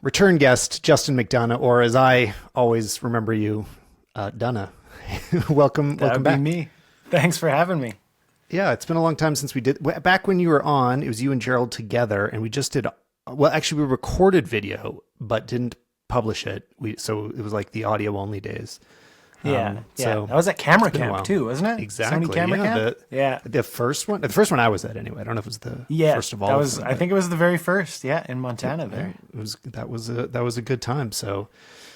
return guest, Justin McDonough, or as I always remember you, Dunna. Welcome That would be back. me. Thanks for having me. Yeah, it's been a long time since we did. Back when you were on, it was you and Gerald together, and we just did. Well, actually, we recorded video, but didn't publish it. So it was like the audio only days. Yeah, So that was at Camera it's been a while. Camp too, wasn't it? Exactly. Sony Camera Camp. The first one. The first one I was at anyway. I don't know if it was the first of all. That was. I think it was the very first. Yeah, in Montana there. That was a good time. So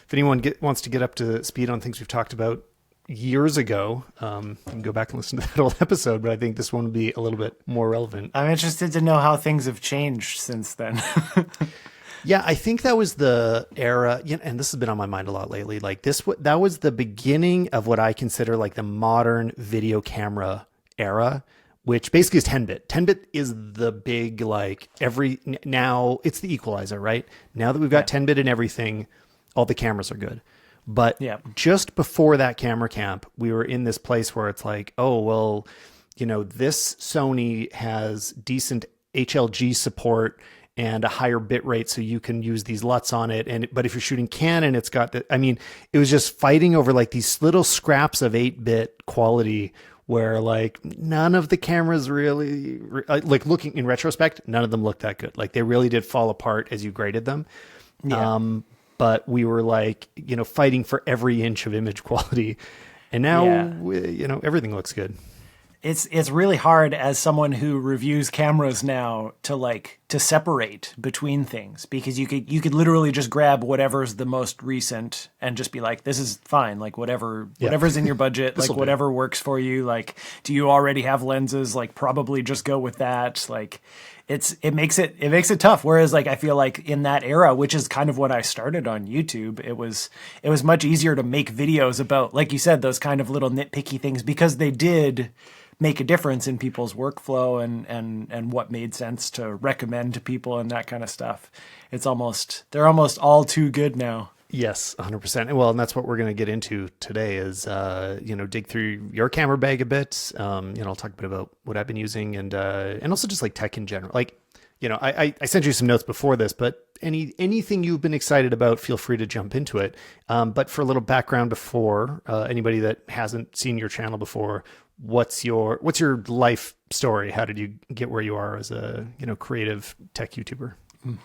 if anyone wants to get up to speed on things we've talked about years ago, you can go back and listen to that old episode. But I think this one will be a little bit more relevant. I'm interested to know how things have changed since then. Yeah, I think that was the era, and this has been on my mind a lot lately. Like that was the beginning of what I consider like the modern video camera era, which basically is 10-bit. 10-bit is the big, like now it's the equalizer, right? Now that we've got 10-bit in everything, all the cameras are good. But just before that camera camp, we were in this place where it's like, oh, well, this Sony has decent HLG support and a higher bit rate, so you can use these LUTs on it. But if you're shooting Canon, it's got it was just fighting over like these little scraps of 8-bit quality where like none of the cameras really, like looking in retrospect, none of them looked that good. Like they really did fall apart as you graded them. Yeah. But we were like, fighting for every inch of image quality. And now, everything looks good. It's really hard as someone who reviews cameras now to separate between things, because you could literally just grab whatever's the most recent and just be like, this is fine, like whatever's in your budget, like whatever works for you. Like, do you already have lenses? Like, probably just go with that. Like, it makes it tough. Whereas like I feel like in that era, which is kind of when I started on YouTube, it was much easier to make videos about, like you said, those kind of little nitpicky things, because they did make a difference in people's workflow and what made sense to recommend to people and that kind of stuff. They're almost all too good now. Yes, 100%. Well, and that's what we're going to get into today is, dig through your camera bag a bit. I'll talk a bit about what I've been using and also just like tech in general. Like, I sent you some notes before this, but anything you've been excited about, feel free to jump into it. But for a little background before, anybody that hasn't seen your channel before, what's your life story? How did you get where you are as a, creative tech YouTuber?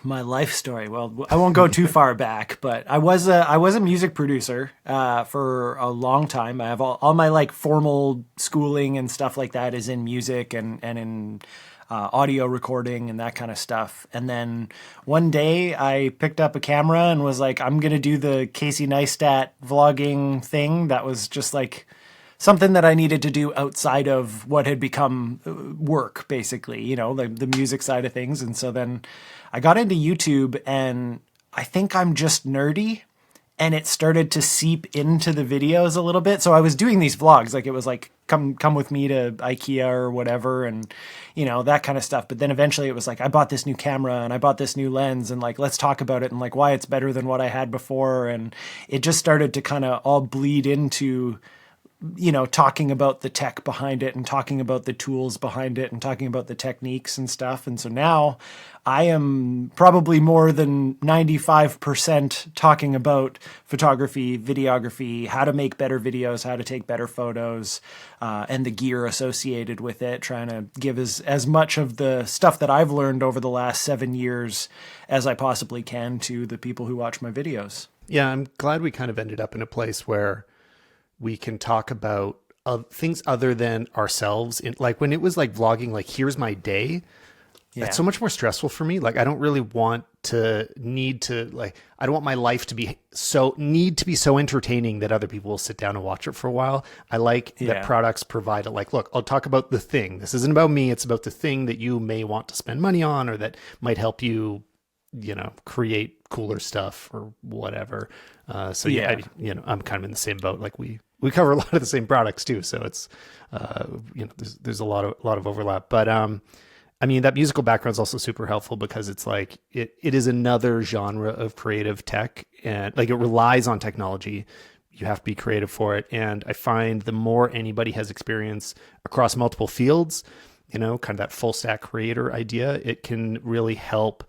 My life story. Well, I won't go too far back, but I was a music producer for a long time. I have all my like formal schooling and stuff like that is in music and in audio recording and that kind of stuff. And then one day I picked up a camera and was like, I'm gonna do the Casey Neistat vlogging thing. That was just like something that I needed to do outside of what had become work, basically, the music side of things. And so then I got into YouTube, and I think I'm just nerdy, and it started to seep into the videos a little bit. So I was doing these vlogs, like it was like, come with me to IKEA or whatever, and that kind of stuff. But then eventually it was like, I bought this new camera and I bought this new lens, and like, let's talk about it and like why it's better than what I had before. And it just started to kind of all bleed into talking about the tech behind it and talking about the tools behind it and talking about the techniques and stuff. And so now I am probably more than 95% talking about photography, videography, how to make better videos, how to take better photos, and the gear associated with it, trying to give as much of the stuff that I've learned over the last 7 years as I possibly can to the people who watch my videos. Yeah, I'm glad we kind of ended up in a place where we can talk about things other than ourselves. Like when it was like vlogging, like here's my day. Yeah. That's so much more stressful for me. Like I don't really want I don't want my life to be so entertaining that other people will sit down and watch it for a while. I like that products provide like, look, I'll talk about the thing. This isn't about me. It's about the thing that you may want to spend money on, or that might help you, create cooler stuff or whatever. I'm kind of in the same boat. Like we cover a lot of the same products too. So it's, there's a lot of overlap, but, that musical background is also super helpful because it's like, it is another genre of creative tech, and like it relies on technology. You have to be creative for it. And I find the more anybody has experience across multiple fields, kind of that full stack creator idea, it can really help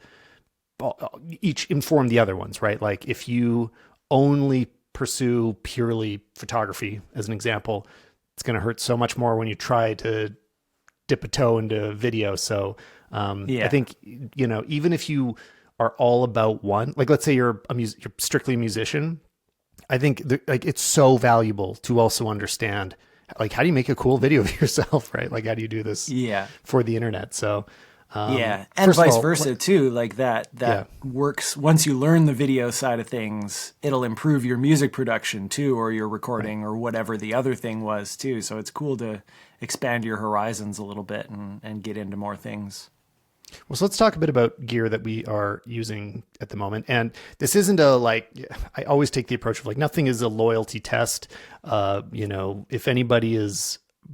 each inform the other ones, right? Like if you only pursue purely photography as an example, it's going to hurt so much more when you try to dip a toe into video. So I think, even if you are all about one, like let's say you're strictly a musician, I think like it's so valuable to also understand like how do you make a cool video of yourself, right? Like how do you do this for the internet? So and vice versa too. Like that works. Once you learn the video side of things, it'll improve your music production too, or your recording, or whatever the other thing was too. So it's cool to expand your horizons a little bit and get into more things. Well, so let's talk a bit about gear that we are using at the moment. And this isn't I always take the approach of like, nothing is a loyalty test. If anybody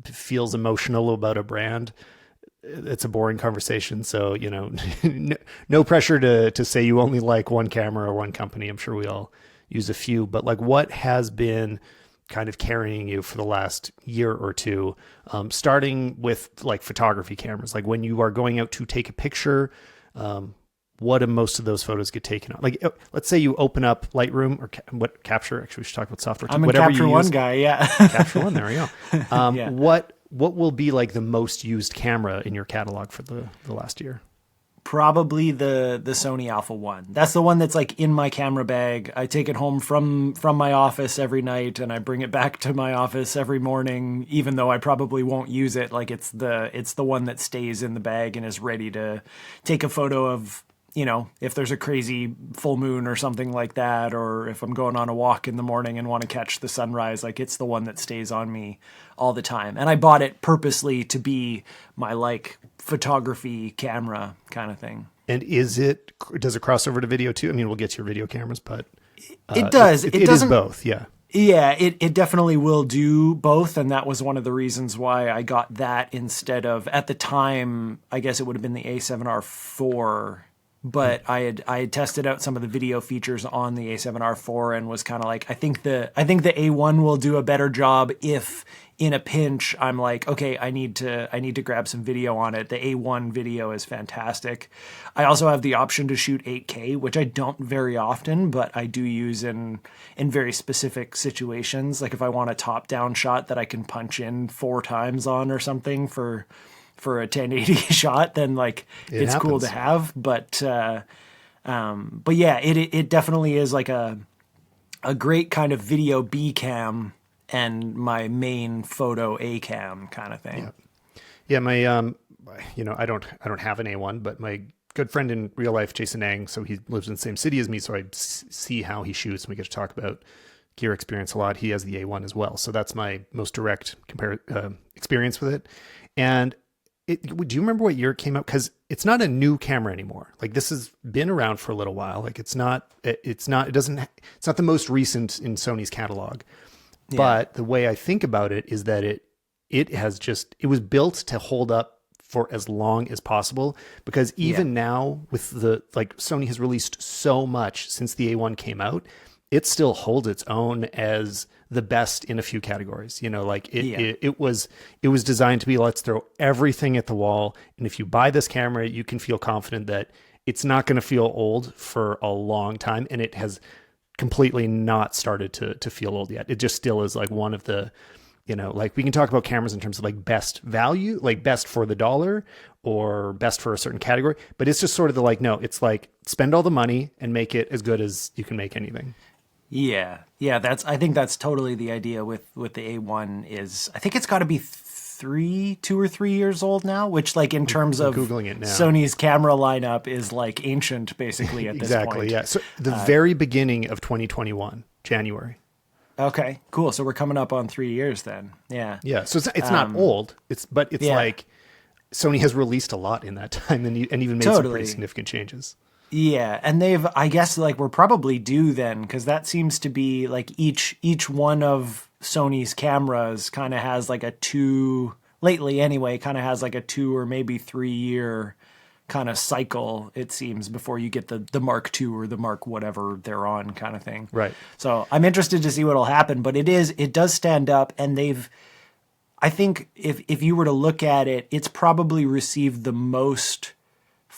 feels emotional about a brand, it's a boring conversation. So, no pressure to say you only like one camera or one company. I'm sure we all use a few, but like what has been kind of carrying you for the last year or two, starting with like photography cameras, like when you are going out to take a picture, what do most of those photos get taken on? Like, let's say you open up Lightroom or Capture. Actually, we should talk about software too. I'm a Capture One guy. Yeah. Capture One. There we go. What will be like the most used camera in your catalog for the last year? Probably the Sony Alpha 1. That's the one that's like in my camera bag. I take it home from my office every night and I bring it back to my office every morning, even though I probably won't use it. Like it's the one that stays in the bag and is ready to take a photo of, if there's a crazy full moon or something like that, or if I'm going on a walk in the morning and want to catch the sunrise, like it's the one that stays on me all the time. And I bought it purposely to be my like photography camera kind of thing. And does it cross over to video too? I mean, we'll get to your video cameras, but it does. It is both. Yeah. Yeah, it definitely will do both. And that was one of the reasons why I got that instead of, at the time, I guess it would have been the A7R4. But I had tested out some of the video features on the A7R4 and was kind of like, I think the A1 will do a better job if in a pinch I'm like, okay, I need to grab some video on it. The A1 video is fantastic. I also have the option to shoot 8K, which I don't very often, but I do use in very specific situations. Like if I want a top-down shot that I can punch in 4 times on or something for a 1080 shot, then like it's cool to have. But yeah, it definitely is like a great kind of video B cam and my main photo A cam kind of thing. Yeah. My, I don't have an A1, but my good friend in real life, Jason Ang, so he lives in the same city as me. So I see how he shoots and we get to talk about gear experience a lot. He has the A1 as well. So that's my most direct experience with it. And do you remember what year it came out? Because it's not a new camera anymore. Like this has been around for a little while. Like it's not the most recent in Sony's catalog. Yeah. But the way I think about it is that it was built to hold up for as long as possible, because even now with Sony has released so much since the A1 came out, it still holds its own as the best in a few categories. It was designed to be, let's throw everything at the wall. And if you buy this camera, you can feel confident that it's not going to feel old for a long time. And it has completely not started to feel old yet. It just still is like one of the, like we can talk about cameras in terms of like best value, like best for the dollar or best for a certain category. But it's just sort of no, it's like spend all the money and make it as good as you can make anything. Yeah. I think that's totally the idea with the A1 is, I think it's got to be 2 or 3 years old now, which like in terms of Googling it now. Sony's camera lineup is like ancient basically at this point. Exactly. Yeah. So the very beginning of 2021, January. Okay, cool. So we're coming up on 3 years then. Yeah. Yeah. So it's not old. It's like Sony has released a lot in that time and even made some pretty significant changes. Yeah, and I guess like we're probably due then, because that seems to be like each one of Sony's cameras kind of has like lately anyway, kind of has like a 2 or maybe 3 year kind of cycle, it seems, before you get the Mark II or the Mark whatever they're on kind of thing. Right. So I'm interested to see what'll happen, but it does stand up, and I think if you were to look at it, it's probably received the most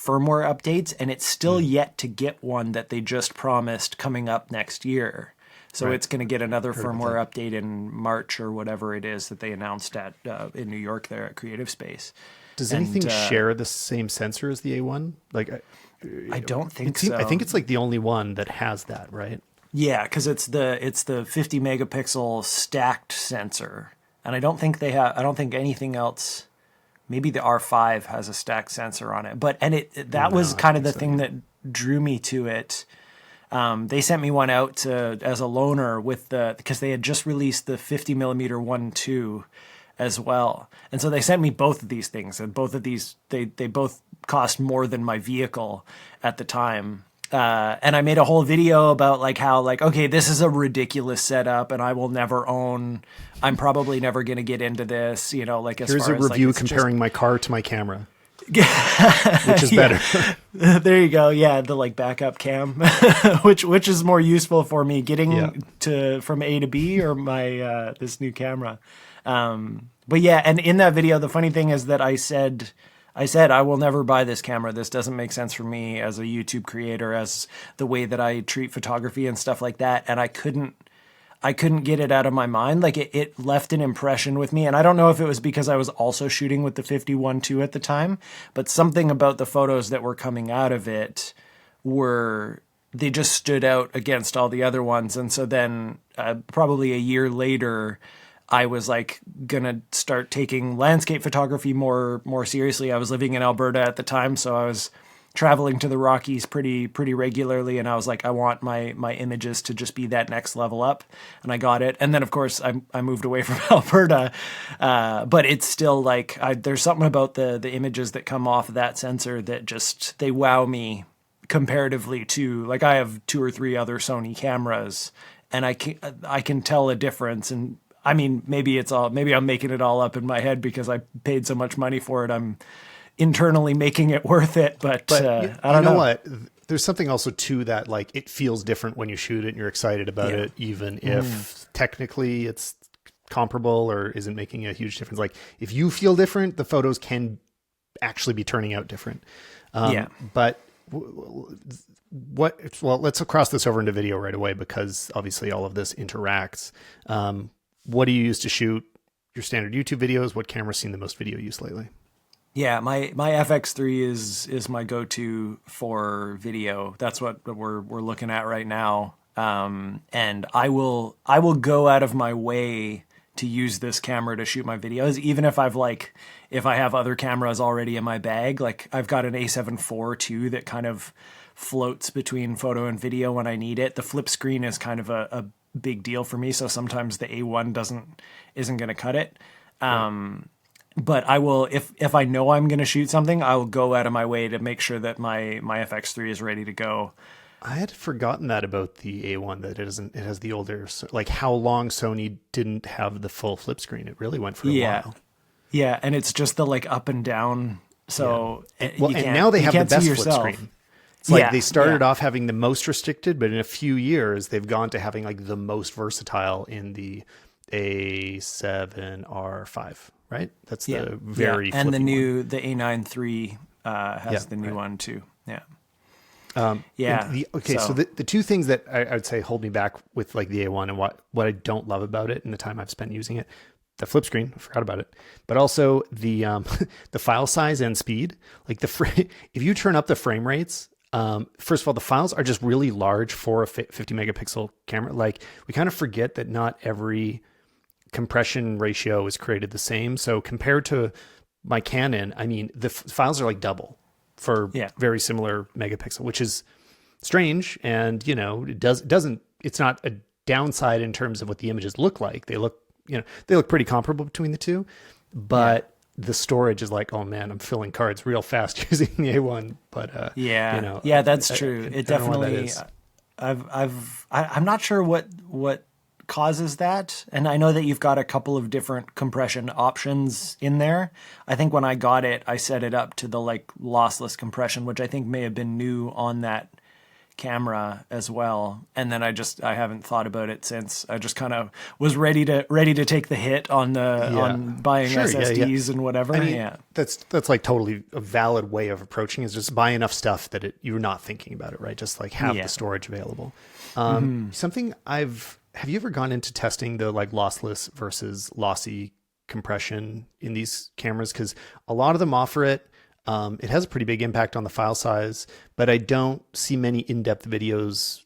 firmware updates, and it's still yet to get one that they just promised coming up next year. So it's going to get another firmware update in March or whatever it is that they announced at in New York there at Creative Space. Does anything share the same sensor as the A1? Like, I don't think so. I think it's like the only one that has that, right? Yeah, because it's the 50 megapixel stacked sensor, and I don't think anything else. Maybe the R5 has a stacked sensor on it, but that was kind of the thing that drew me to it. They sent me one out as a loaner because they had just released the 50 millimeter 1.2 as well, and so they sent me both of these things, and both of these they both cost more than my vehicle at the time. And I made a whole video about like how like, okay, this is a ridiculous setup and I will never own, I'm probably never going to get into this, you know, like as here's far a as review like, comparing my car to my camera, which is better. There you go. Yeah. The like backup cam, which is more useful for me getting from A to B or my, this new camera. But yeah. And in that video, the funny thing is that I said, I will never buy this camera. This doesn't make sense for me as a YouTube creator, as the way that I treat photography and stuff like that. And I couldn't get it out of my mind. Like it left an impression with me. And I don't know if it was because I was also shooting with the 51.2 at the time, but something about the photos that were coming out of it they just stood out against all the other ones. And so then probably a year later, I was like gonna start taking landscape photography more seriously. I was living in Alberta at the time, so I was traveling to the Rockies pretty regularly, and I was like, I want my images to just be that next level up, and I got it. And then of course I moved away from Alberta, but it's still like there's something about the images that come off of that sensor that just they wow me comparatively to like I have 2 or 3 other Sony cameras, and I can tell a difference. And I mean, maybe I'm making it all up in my head because I paid so much money for it. I'm internally making it worth it, but I don't know what. There's something also to that, like it feels different when you shoot it and you're excited about it, even if technically it's comparable or isn't making a huge difference. Like if you feel different, the photos can actually be turning out different. But let's cross this over into video right away because obviously all of this interacts. What do you use to shoot your standard YouTube videos? What camera's seen the most video use lately? Yeah, my FX3 is my go-to for video. That's what we're looking at right now. And I will go out of my way to use this camera to shoot my videos, even if if I have other cameras already in my bag. Like I've got an A7 IV too that kind of floats between photo and video when I need it. The flip screen is kind of a big deal for me, so sometimes the A1 isn't going to cut it. But I will, if I know I'm going to shoot something, I will go out of my way to make sure that my FX3 is ready to go. I had forgotten that about the A1, that it has the older, like how long Sony didn't have the full flip screen. It really went for a while. Yeah, and it's just the like up and down. So and now they have the best flip screen. It's like they started off having the most restricted, but in a few years they've gone to having like the most versatile in the A7R5, right? That's the very and the new the A9 III has the new one too. Yeah. So the two things that I would say hold me back with like the A1 and what I don't love about it in the time I've spent using it, the flip screen, I forgot about it, but also the the file size and speed. Like if you turn up the frame rates, first of all, the files are just really large for a 50 megapixel camera. Like we kind of forget that not every compression ratio is created the same. So compared to my Canon, I mean, the files are like double for very similar megapixel, which is strange. And, you know, it's not a downside in terms of what the images look like. They look pretty comparable between the two, but the storage is like, oh man, I'm filling cards real fast using the A1. But that's true. It definitely. I'm not sure what causes that, and I know that you've got a couple of different compression options in there. I think when I got it, I set it up to the like lossless compression, which I think may have been new on that camera as well, and then I haven't thought about it since. I just kind of was ready to take the hit on buying Sure, SSDs and whatever. I mean, yeah. that's like totally a valid way of approaching is just buy enough stuff that you're not thinking about it, right? Just like have the storage available. Something have you ever gone into testing the like lossless versus lossy compression in these cameras? Because a lot of them offer it. It has a pretty big impact on the file size, but I don't see many in-depth videos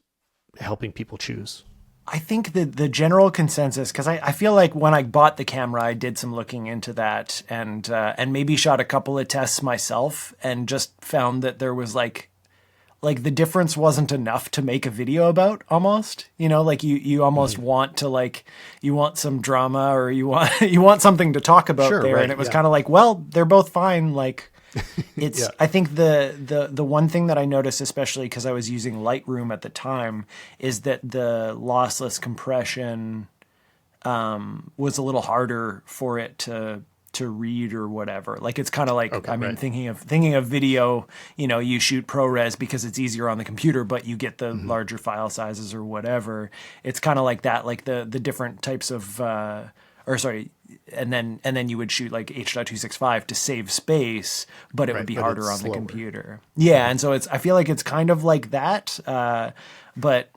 helping people choose. I think that the general consensus, because I feel like when I bought the camera, I did some looking into that and maybe shot a couple of tests myself and just found that there was like the difference wasn't enough to make a video about almost, like you almost want to like, you want some drama or you want something to talk about there. Right, and it was kind of like, well, they're both fine. Like it's, I think the one thing that I noticed, especially because I was using Lightroom at the time, is that the lossless compression was a little harder for it to read or whatever. Like it's kind of like, thinking of video, you shoot ProRes because it's easier on the computer, but you get the larger file sizes or whatever. It's kind of like that, like the different types of, and then you would shoot like H.265 to save space, but it would be harder on the computer. Yeah. And so I feel like it's kind of like that. But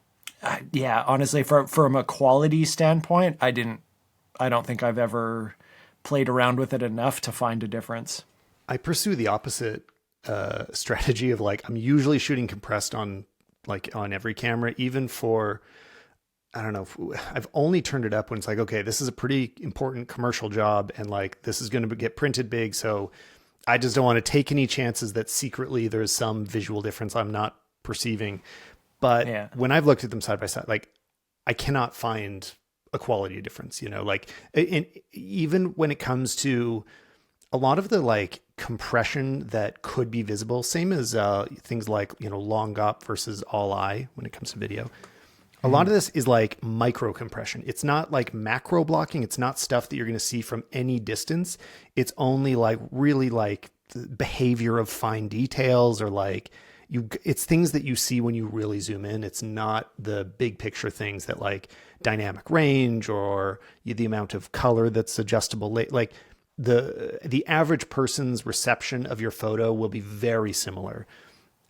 honestly, from a quality standpoint, I don't think I've ever played around with it enough to find a difference. I pursue the opposite strategy of like, I'm usually shooting compressed on every camera, even for, I don't know, I've only turned it up when it's like, okay, this is a pretty important commercial job and like, this is going to get printed big. So I just don't want to take any chances that secretly there's some visual difference I'm not perceiving. But when I've looked at them side by side, like I cannot find a quality difference, like even when it comes to a lot of the like compression that could be visible, same as things like, long op versus all I when it comes to video. A lot of this is like micro compression. It's not like macro blocking. It's not stuff that you're going to see from any distance. It's only like really like the behavior of fine details or like it's things that you see when you really zoom in. It's not the big picture things that like dynamic range or the amount of color that's adjustable. Like the average person's reception of your photo will be very similar.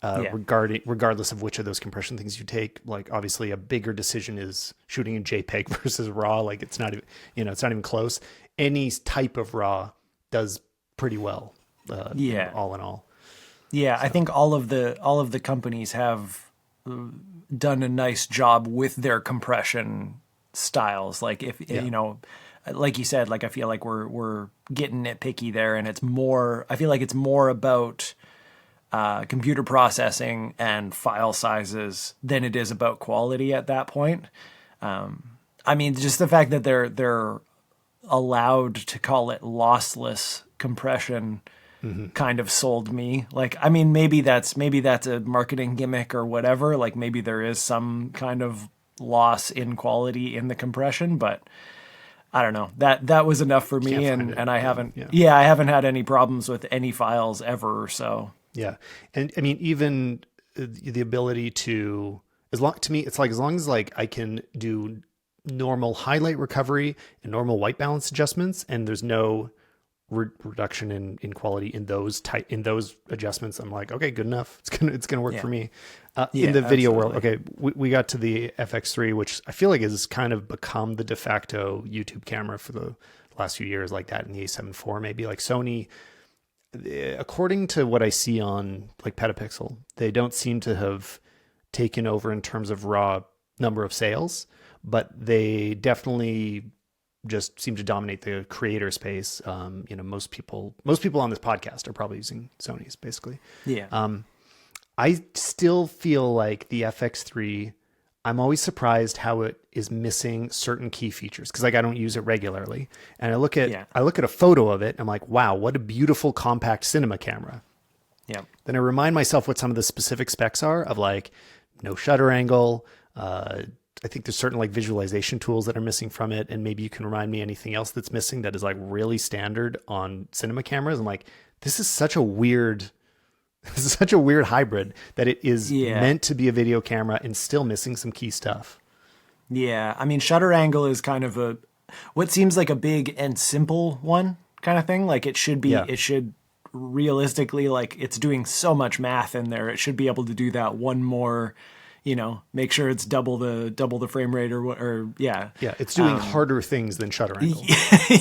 Regardless of which of those compression things you take. Like obviously a bigger decision is shooting in JPEG versus RAW. Like it's not even, it's not even close. Any type of RAW does pretty well. All in all. Yeah. So. I think all of the companies have done a nice job with their compression styles. Like if, like you said, like I feel like we're getting nitpicky there and I feel like it's more about computer processing and file sizes than it is about quality at that point. I mean, just the fact that they're allowed to call it lossless compression kind of sold me. Like, I mean, maybe that's a marketing gimmick or whatever. Like maybe there is some kind of loss in quality in the compression, but I don't know. That was enough for me, and I haven't. Yeah, I haven't had any problems with any files ever. So. Yeah. And I mean, even the ability to, to me, it's like, as long as like I can do normal highlight recovery and normal white balance adjustments, and there's no reduction in quality in those adjustments, I'm like, okay, good enough. It's going to work for me. In the video world. Okay. We got to the FX3, which I feel like has kind of become the de facto YouTube camera for the last few years, like that in the A7 IV, maybe like Sony. According to what I see on like Petapixel, they don't seem to have taken over in terms of raw number of sales, but they definitely just seem to dominate the creator space. Most people on this podcast are probably using Sony's basically. Yeah. I still feel like the FX3, I'm always surprised how it is missing certain key features because like I don't use it regularly, and I look at a photo of it. I'm like, wow, what a beautiful compact cinema camera. Yeah. Then I remind myself what some of the specific specs are of like no shutter angle. I think there's certain like visualization tools that are missing from it, and maybe you can remind me anything else that's missing that is like really standard on cinema cameras. I'm like, this is such a weird This is such a weird hybrid that it is Yeah. meant to be a video camera and still missing some key stuff. Yeah. I mean, shutter angle is kind of what seems like a big and simple one kind of thing. Like Yeah. it should realistically, like it's doing so much math in there. It should be able to do that one more, make sure it's double the frame rate or yeah. Yeah, it's doing harder things than shutter angle.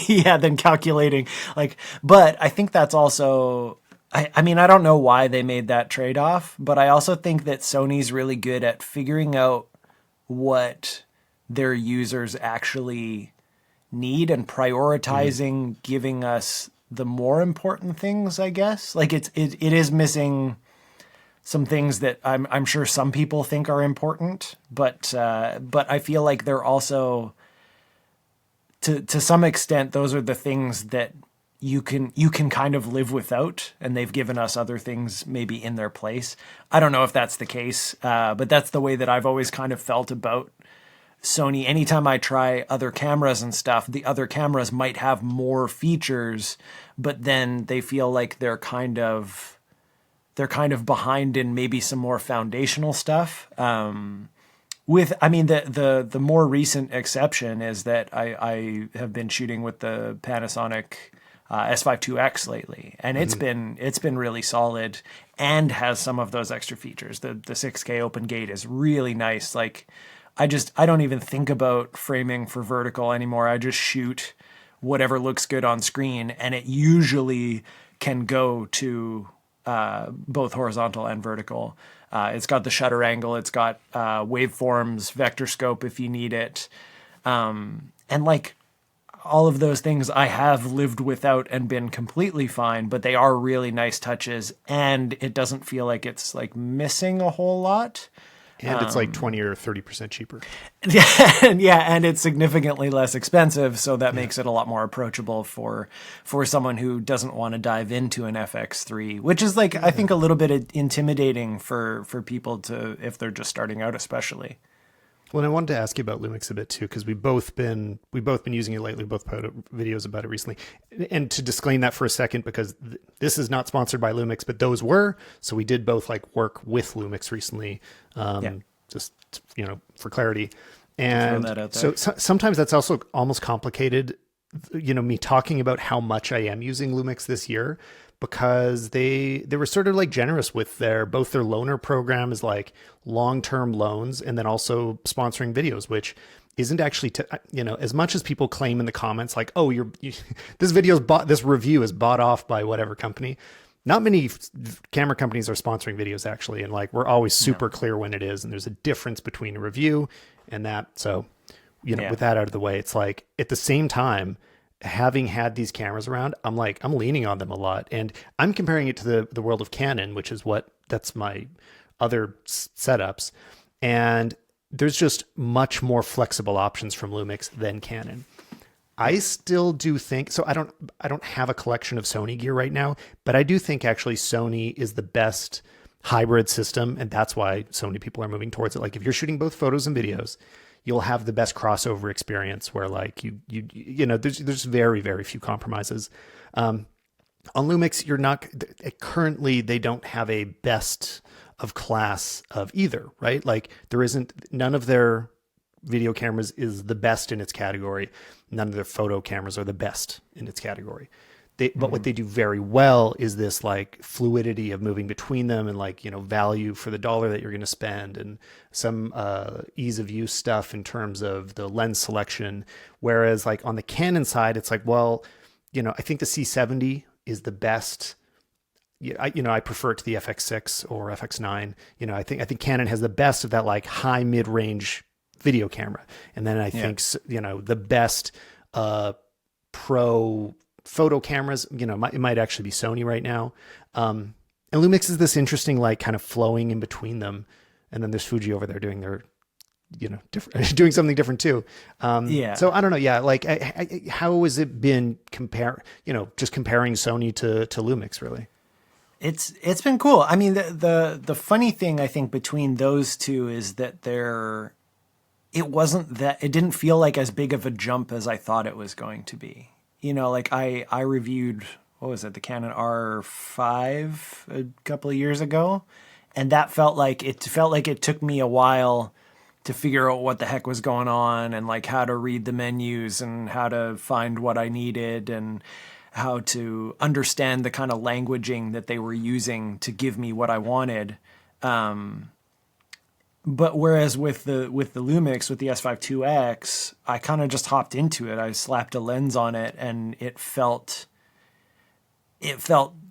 Yeah, than calculating. Like, but I think that's also, I mean, I don't know why they made that trade-off, but I also think that Sony's really good at figuring out what their users actually need and prioritizing giving us the more important things, I guess. Like it is missing some things that I'm sure some people think are important, but I feel like they're also to some extent those are the things that you can kind of live without, and they've given us other things maybe in their place. I don't know if that's the case, but that's the way that I've always kind of felt about Sony. Anytime I try other cameras and stuff, the other cameras might have more features, but then they feel like they're kind of behind in maybe some more foundational stuff. I mean, the more recent exception is that I have been shooting with the Panasonic S5 IIX lately, and it's been really solid and has some of those extra features. The 6K open gate is really nice. Like, I don't even think about framing for vertical anymore. I just shoot whatever looks good on screen, and it usually can go to both horizontal and vertical. It's got the shutter angle. It's got waveforms, vector scope if you need it. And like all of those things I have lived without and been completely fine, but they are really nice touches, and it doesn't feel like it's like missing a whole lot. And it's like 20 or 30% cheaper. Yeah, and it's significantly less expensive, so that makes it a lot more approachable for someone who doesn't want to dive into an FX3, which is like I think a little bit intimidating for people to if they're just starting out, especially. Well, I wanted to ask you about Lumix a bit too, because we've both been using it lately. Both put out videos about it recently. And to disclaim that for a second, because this is not sponsored by Lumix, but those were. So we did both like work with Lumix recently, just for clarity. And Throw that out there. so sometimes that's also almost complicated. Me talking about how much I am using Lumix this year, because they were sort of like generous with both their loaner program is like long-term loans, and then also sponsoring videos, which isn't actually as much as people claim in the comments like, oh, this review is bought off by whatever company. Not many camera companies are sponsoring videos actually, and like we're always super clear when it is, and there's a difference between a review and that. So with that out of the way, it's like at the same time, having had these cameras around, I'm leaning on them a lot, and I'm comparing it to the world of Canon, which is that's my other setups. And there's just much more flexible options from Lumix than Canon. I still do think, so I don't have a collection of Sony gear right now, but I do think actually Sony is the best hybrid system. And that's why Sony people are moving towards it. Like if you're shooting both photos and videos, you'll have the best crossover experience where like there's very, very few compromises. On Lumix, currently they don't have a best of class of either, right? Like none of their video cameras is the best in its category. None of their photo cameras are the best in its category. But what they do very well is this like fluidity of moving between them, and like, value for the dollar that you're going to spend, and some ease of use stuff in terms of the lens selection. Whereas like on the Canon side, it's like, well, I think the C70 is the best. I prefer it to the FX6 or FX9. I think Canon has the best of that like high mid-range video camera. And then I think, the best pro photo cameras, it might actually be Sony right now. And Lumix is this interesting, like kind of flowing in between them. And then there's Fuji over there doing their, different, doing something different too. So I don't know. Yeah. Like how has it been just comparing Sony to Lumix really? It's been cool. I mean, the funny thing I think between those two is that it didn't feel like as big of a jump as I thought it was going to be. Like I reviewed, what was it, the Canon R5 a couple of years ago, and that felt like it took me a while to figure out what the heck was going on, and like how to read the menus and how to find what I needed and how to understand the kind of languaging that they were using to give me what I wanted. But whereas with the Lumix, with the S5 IIX, I kind of just hopped into it. I slapped a lens on it, and it felt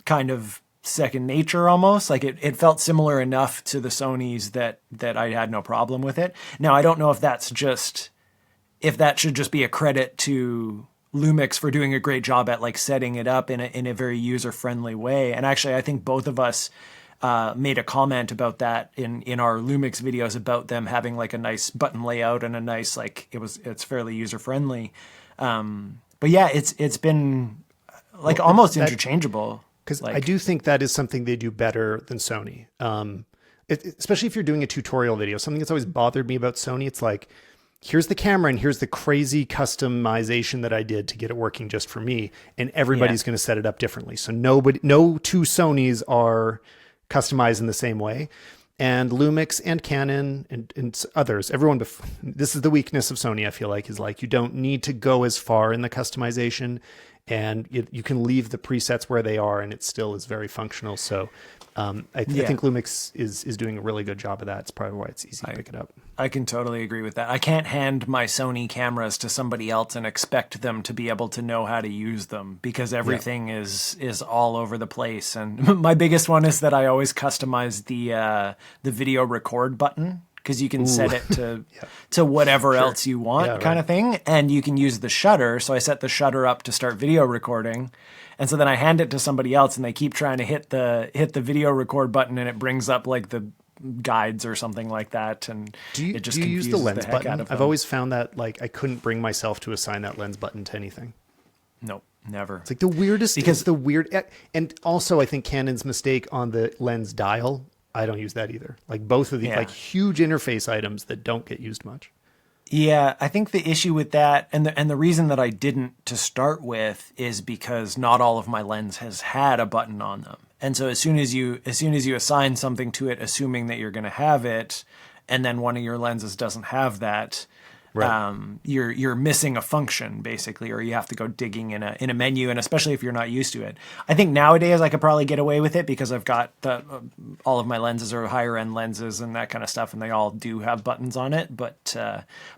kind of second nature almost. Like it felt similar enough to the Sonys that I had no problem with it. Now, I don't know if that should just be a credit to Lumix for doing a great job at like setting it up in a very user-friendly way. And actually, I think both of us made a comment about that in our Lumix videos about them having like a nice button layout and a nice, like, it's fairly user-friendly. But yeah, it's been like almost interchangeable. Because I do think that is something they do better than Sony. Especially if you're doing a tutorial video. Something that's always bothered me about Sony, it's like, here's the camera and here's the crazy customization that I did to get it working just for me. And everybody's going to set it up differently. So no two Sonys are customized in the same way. And Lumix and Canon and others, everyone, this is the weakness of Sony, I feel like, is like, you don't need to go as far in the customization, and you can leave the presets where they are and it still is very functional. So I think Lumix is doing a really good job of that. It's probably why it's easy to pick it up. I can totally agree with that. I can't hand my Sony cameras to somebody else and expect them to be able to know how to use them, because everything is all over the place. And my biggest one is that I always customize the video record button, because you can set it to whatever else you want, kind of thing. And you can use the shutter. So I set the shutter up to start video recording. And so then I hand it to somebody else and they keep trying to hit the video record button, and it brings up like the guides or something like that. And it just do you use the lens heck out button? of them. I've always found that like I couldn't bring myself to assign that lens button to anything. Nope, never. It's like the weirdest, because the weird, and also I think Canon's mistake on the lens dial, I don't use that either. Like both of these like huge interface items that don't get used much. Yeah, I think the issue with that, and the reason that I didn't to start with, is because not all of my lens has had a button on them. And so as soon as you assign something to it, assuming that you're going to have it, and then one of your lenses doesn't have that, you're missing a function basically, or you have to go digging in a menu, and especially if you're not used to it. I think nowadays I could probably get away with it because I've got all of my lenses are higher end lenses and that kind of stuff, and they all do have buttons on it. But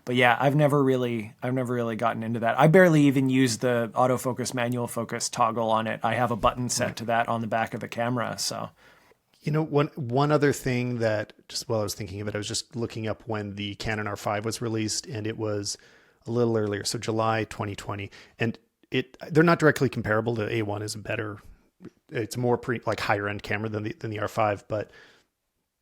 yeah, I've never really gotten into that. I barely even use the autofocus manual focus toggle on it. I have a button set to that on the back of the camera. So. You know, one other thing that, just while I was thinking of it, I was just looking up when the Canon R5 was released, and it was a little earlier, so July 2020. And they're not directly comparable. The A1 is it's a more higher end camera than the R5, but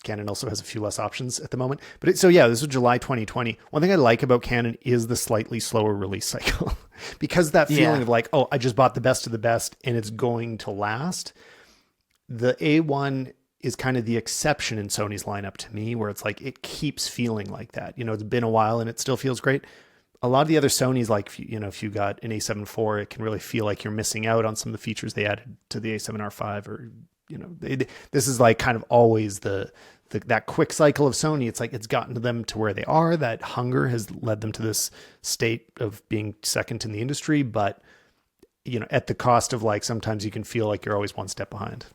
Canon also has a few less options at the moment. But this was July 2020. One thing I like about Canon is the slightly slower release cycle, because that feeling of like, oh, I just bought the best of the best and it's going to last. The A1 is kind of the exception in Sony's lineup to me, where it's like, it keeps feeling like that. You know, it's been a while and it still feels great. A lot of the other Sonys, like, if you got an A7 IV, it can really feel like you're missing out on some of the features they added to the A7 R5, or, this is like kind of always that quick cycle of Sony. It's like, it's gotten to them to where they are. That hunger has led them to this state of being second in the industry, but, at the cost of like, sometimes you can feel like you're always one step behind.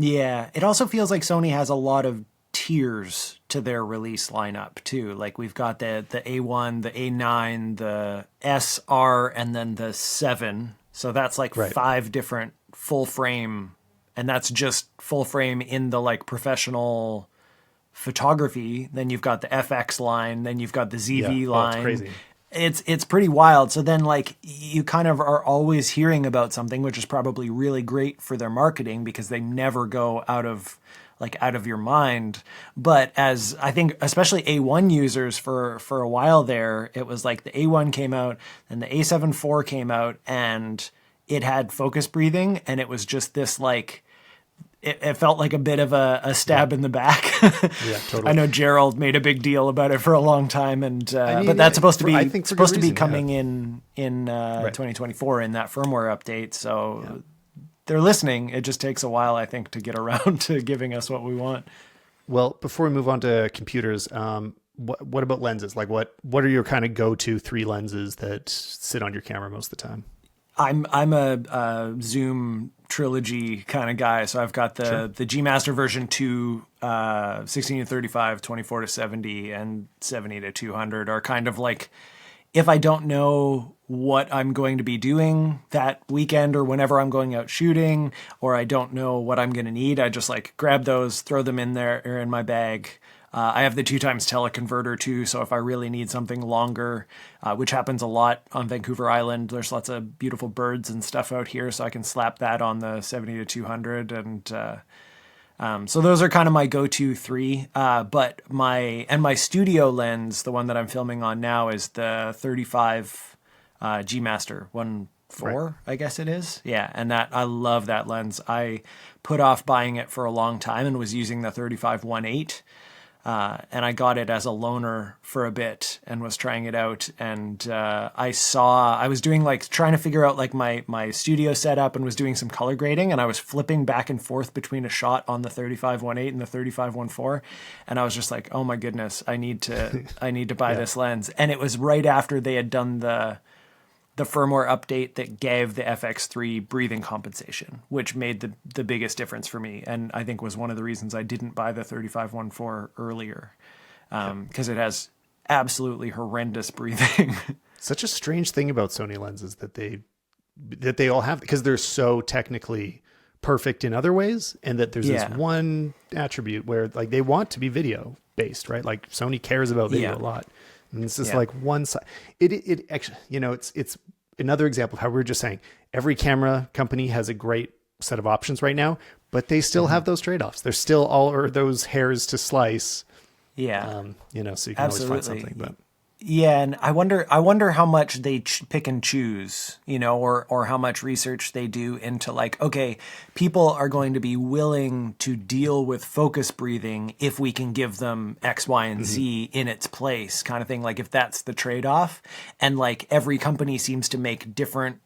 Yeah, it also feels like Sony has a lot of tiers to their release lineup too. Like we've got the A1, the A9, the SR, and then the 7. So that's like 5 different full frame, and that's just full frame in the like professional photography. Then you've got the FX line, then you've got the ZV line. It's crazy. It's pretty wild. So then like you kind of are always hearing about something, which is probably really great for their marketing, because they never go out of your mind. But as I think, especially A1 users for a while there, it was like the A1 came out and the A7 IV came out, and it had focus breathing, and it was just this like, it felt like a bit of a stab in the back. Yeah, totally. I know Gerald made a big deal about it for a long time, and but that's supposed to be coming in 2024 in that firmware update. So they're listening. It just takes a while, I think, to get around to giving us what we want. Well, before we move on to computers, what about lenses? Like what are your kind of go-to 3 lenses that sit on your camera most of the time? I'm a Zoom trilogy kind of guy. So I've got the G Master version 2, 16 to 35, 24 to 70, and 70 to 200 are kind of like, if I don't know what I'm going to be doing that weekend or whenever I'm going out shooting, or I don't know what I'm going to need, I just like grab those, throw them in there or in my bag. I have the 2x teleconverter too, so if I really need something longer, which happens a lot on Vancouver Island, there's lots of beautiful birds and stuff out here, so I can slap that on the 70 to 200, and so those are kind of my go-to 3. But my studio lens, the one that I'm filming on now, is the 35 G Master 1.4, right. I guess it is. Yeah, and that I love that lens. I put off buying it for a long time and was using the 35 1.8. And I got it as a loaner for a bit and was trying it out. And I was doing like trying to figure out like my studio setup and was doing some color grading. And I was flipping back and forth between a shot on the 35 1.8 and the 35 1.4. And I was just like, oh my goodness, I need to buy this lens. And it was right after they had done the firmware update that gave the FX3 breathing compensation, which made the biggest difference for me. And I think was one of the reasons I didn't buy the 35-1.4 earlier, because it has absolutely horrendous breathing. Such a strange thing about Sony lenses that they all have, because they're so technically perfect in other ways, and that there's this one attribute where like they want to be video based, right? Like Sony cares about video a lot. And this is like one side. It actually, it's another example of how we were just saying every camera company has a great set of options right now, but they still have those trade-offs. There's still all or those hairs to slice. Yeah. So you can always find something, but. Yeah, and I wonder how much they pick and choose, or how much research they do into like, okay, people are going to be willing to deal with focus breathing if we can give them X, Y, and Z in its place, kind of thing. Like if that's the trade-off, and like every company seems to make different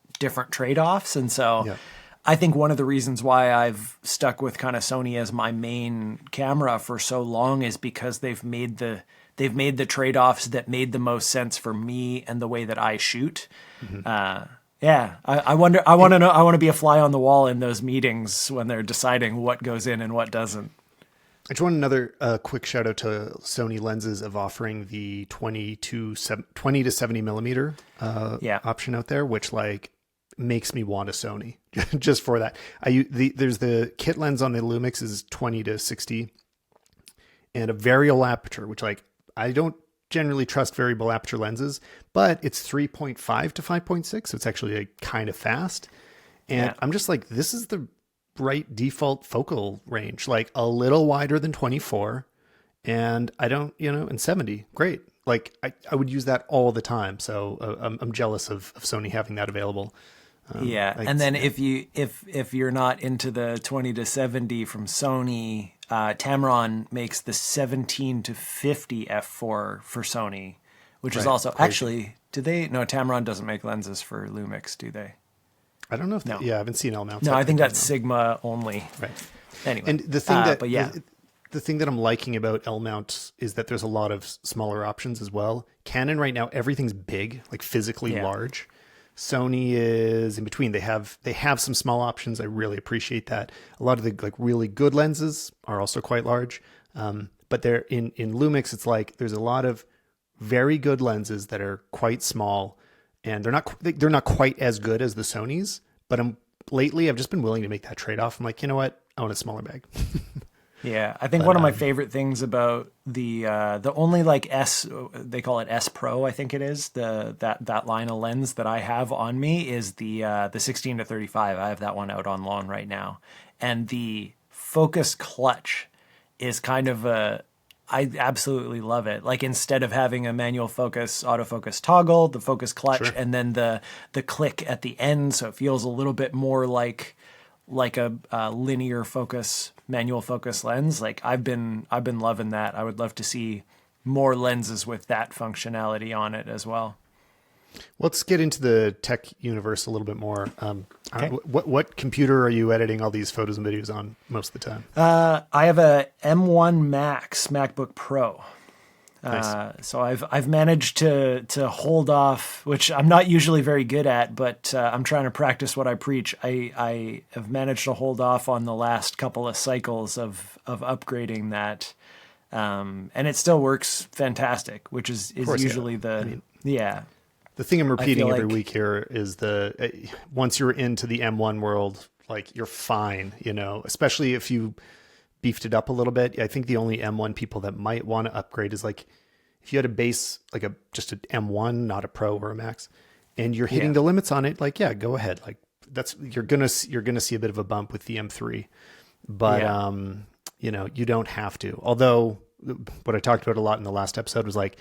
trade-offs, and so I think one of the reasons why I've stuck with kind of Sony as my main camera for so long is because they've made the trade-offs that made the most sense for me and the way that I shoot. I want to be a fly on the wall in those meetings when they're deciding what goes in and what doesn't. I just want another quick shout out to Sony lenses of offering the 20 to 70 millimeter option out there, which like makes me want a Sony just for that. There's the kit lens on the Lumix is 20 to 60 and a variable aperture, which like, I don't generally trust variable aperture lenses, but it's 3.5 to 5.6. So it's actually like kind of fast. And I'm just like, this is the right default focal range, like a little wider than 24. And I don't, and 70, great. Like I would use that all the time. So I'm jealous of Sony having that available. And then if you're not into the 20 to 70 from Sony, Tamron makes the 17 to 50 f4 for Sony, which is also crazy. Actually, Tamron doesn't make lenses for Lumix, do they? I don't know if I haven't seen L mounts. No, I think that's Sigma only. Right. Anyway, and the thing the thing that I'm liking about L mounts is that there's a lot of smaller options as well. Canon right now, everything's big, like physically large. Sony is in between. They have some small options. I really appreciate that. A lot of the like really good lenses are also quite large. But they're in Lumix, it's like there's a lot of very good lenses that are quite small, and they're not quite as good as the Sonys. But lately I've just been willing to make that trade off. I'm like, you know what? I want a smaller bag. Yeah, I think one of my favorite things about the only like they call it S Pro, I think it is, that line of lens that I have on me is the 16 to 35. I have that one out on loan right now. And the focus clutch is kind of I absolutely love it. Like instead of having a manual focus, autofocus toggle, the focus clutch, and then the click at the end, so it feels a little bit more like a linear focus, manual focus lens. Like I've been loving that. I would love to see more lenses with that functionality on it as well. Let's get into the tech universe a little bit more. Okay. What computer are you editing all these photos and videos on most of the time? I have a M1 Max MacBook Pro. Nice. So I've managed to hold off, which I'm not usually very good at, but I'm trying to practice what I preach. I have managed to hold off on the last couple of cycles of upgrading that, and it still works fantastic, which is Course, usually yeah. I mean, yeah. the thing I'm repeating every like- week here is once you're into the M1 world, like you're fine, especially if you beefed it up a little bit. I think the only M1 people that might want to upgrade is like if you had a base, like just an M1, not a Pro or a Max, and you're hitting the limits on it, like, yeah, go ahead. Like you're gonna see a bit of a bump with the M3, but you don't have to. Although what I talked about a lot in the last episode was like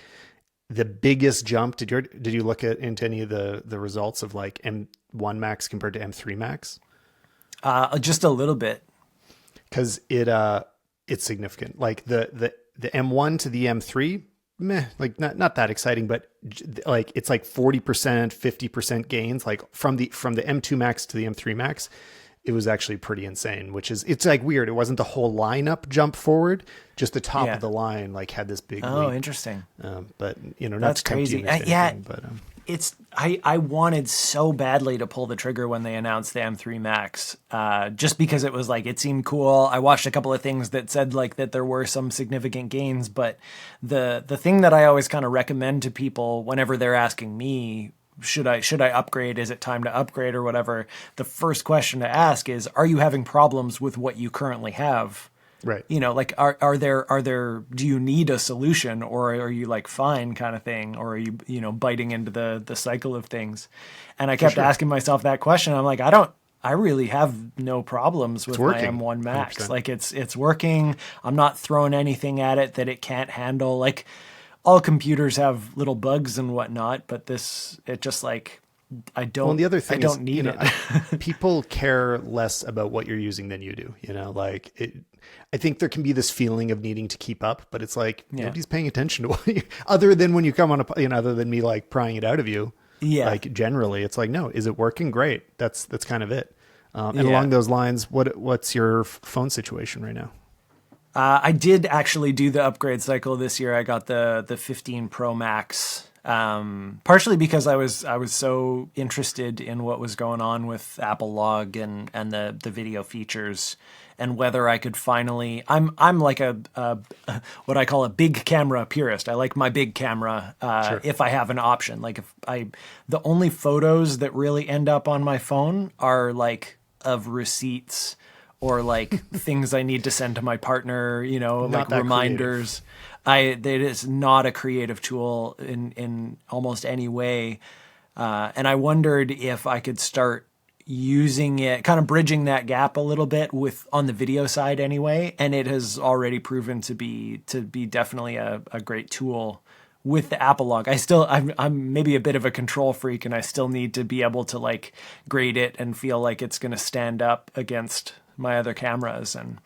the biggest jump. Did you look into any of the results of like M1 Max compared to M3 Max? Just a little bit. Because it's significant. Like the M1 to the M3, meh, like not that exciting, but like it's like 40%, 50% gains. Like from the M2 Max to the M3 Max, it was actually pretty insane. It's like weird. It wasn't the whole lineup jump forward, just the top of the line like had this big. Oh, leap. Interesting. But not That's to tempt you crazy. into anything, but. I wanted so badly to pull the trigger when they announced the M3 Max, just because it was like, it seemed cool. I watched a couple of things that said like that there were some significant gains, but the thing that I always kind of recommend to people whenever they're asking me, should I upgrade? Is it time to upgrade or whatever? The first question to ask is, are you having problems with what you currently have? Right. Like, are there, do you need a solution, or are you like fine kind of thing? Or are you, biting into the cycle of things? And I kept asking myself that question. I'm like, I really have no problems with my M1 Max. 100%. Like it's working. I'm not throwing anything at it that it can't handle. Like all computers have little bugs and whatnot, but it just like, I don't, well, the other thing I don't need it. People care less about what you're using than you do, I think there can be this feeling of needing to keep up, but it's like nobody's paying attention to what other than when you come on other than me like prying it out of you. Yeah. Like generally it's like, no, is it working? Great. That's kind of it. And along those lines, what's your phone situation right now? I did actually do the upgrade cycle this year. I got the 15 Pro Max, partially because I was so interested in what was going on with Apple Log and the video features, and whether I could finally. I'm like a what I call a big camera purist. I like my big camera if I have an option. Like the only photos that really end up on my phone are like of receipts or like things I need to send to my partner, like reminders. That is not a creative tool in almost any way. And I wondered if I could start using it, kind of bridging that gap a little bit on the video side anyway. And it has already proven to be definitely a great tool with the Apple Log. I'm maybe a bit of a control freak, and I still need to be able to like grade it and feel like it's going to stand up against my other cameras. And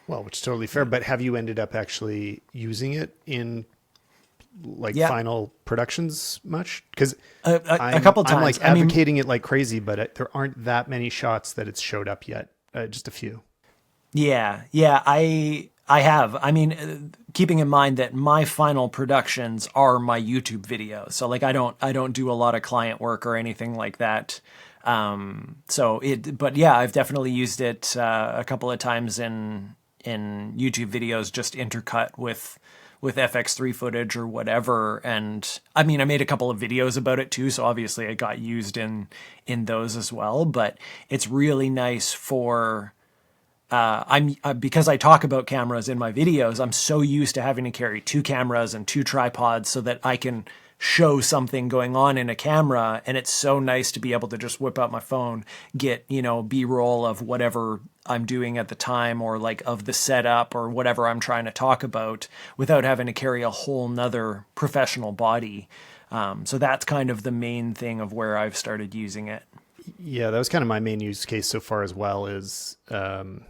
which is totally fair. But have you ended up actually using it in like final productions much? Because a couple times I'm like advocating it like crazy, but there aren't that many shots that it's showed up yet. Just a few. Yeah, I have. I mean, keeping in mind that my final productions are my YouTube videos, so like I don't do a lot of client work or anything like that. But yeah, I've definitely used it a couple of times in YouTube videos, just intercut with FX3 footage or whatever. And I mean, I made a couple of videos about it too, so obviously it got used in those as well. But it's really nice for because I talk about cameras in my videos. I'm so used to having to carry two cameras and two tripods so that I can show something going on in a camera, and it's so nice to be able to just whip out my phone, get B-roll of whatever I'm doing at the time, or like of the setup or whatever I'm trying to talk about, without having to carry a whole nother professional body. So that's kind of the main thing of where I've started using it. Yeah, that was kind of my main use case so far as well. Is when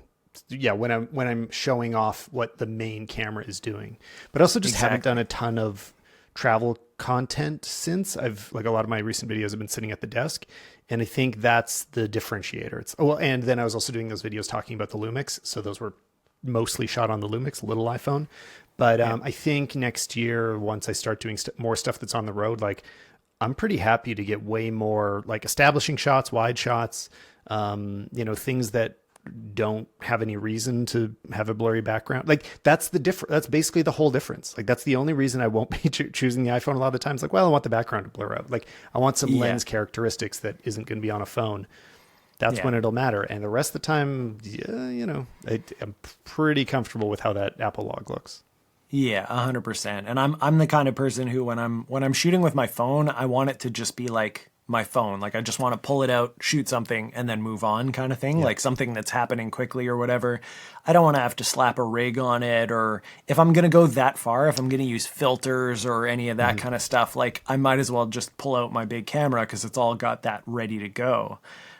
I'm showing off what the main camera is doing, but also just haven't done a ton of travel content since. I've like a lot of my recent videos have been sitting at the desk, and I think that's the differentiator. It's well, and then I was also doing those videos talking about the Lumix, so those were mostly shot on the Lumix, little iPhone. But I think next year, once I start doing more stuff that's on the road, like I'm pretty happy to get way more like establishing shots, wide shots, things that don't have any reason to have a blurry background. Like that's the difference. That's basically the whole difference. Like that's the only reason I won't be choosing the iPhone a lot of the times. Like, well, I want the background to blur out. Like I want some lens characteristics that isn't going to be on a phone. That's when it'll matter. And the rest of the time, I'm pretty comfortable with how that Apple log looks. Yeah, 100%. And I'm the kind of person who when I'm shooting with my phone, I want it to just be like my phone. Like I just want to pull it out, shoot something, and then move on kind of thing. Like something that's happening quickly or whatever. I don't want to have to slap a rig on it, or if I'm going to go that far, if I'm going to use filters or any of that kind of stuff, like I might as well just pull out my big camera because it's all got that ready to go.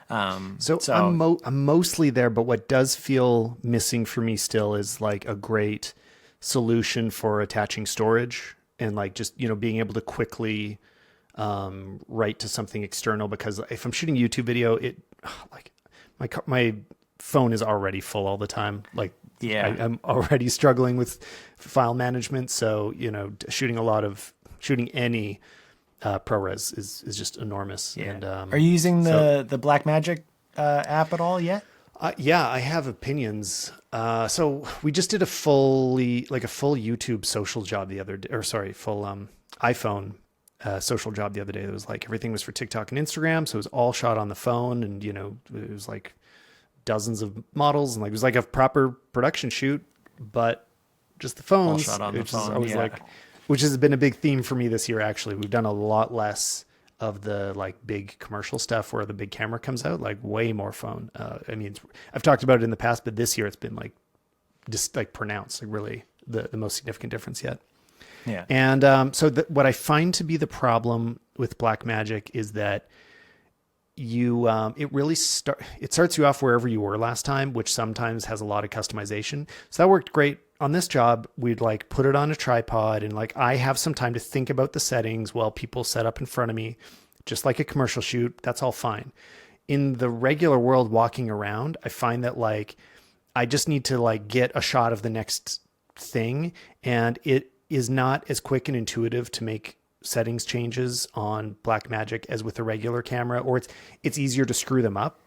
So I'm mostly there, but what does feel missing for me still is like a great solution for attaching storage and like just, being able to quickly write to something external, because if I'm shooting YouTube video, my phone is already full all the time. Like I'm already struggling with file management. So, shooting any ProRes is just enormous. Yeah. And are you using the Blackmagic app at all yet? Yeah, I have opinions. So we just did a full YouTube social job the other day, full iPhone social job the other day. It was like everything was for TikTok and Instagram, so it was all shot on the phone, and it was like dozens of models, and like it was like a proper production shoot, but just the phones. All shot on the phone. Which has been a big theme for me this year. Actually, we've done a lot less of the like big commercial stuff where the big camera comes out, like way more phone. I've talked about it in the past, but this year it's been like just like pronounced, like really the most significant difference yet. Yeah. And what I find to be the problem with Blackmagic is that it starts you off wherever you were last time, which sometimes has a lot of customization. So that worked great. On this job, we'd like put it on a tripod, and like I have some time to think about the settings while people set up in front of me, just like a commercial shoot. That's all fine. In the regular world, walking around, I find that like I just need to like get a shot of the next thing, and it is not as quick and intuitive to make settings changes on Blackmagic as with a regular camera, or it's easier to screw them up.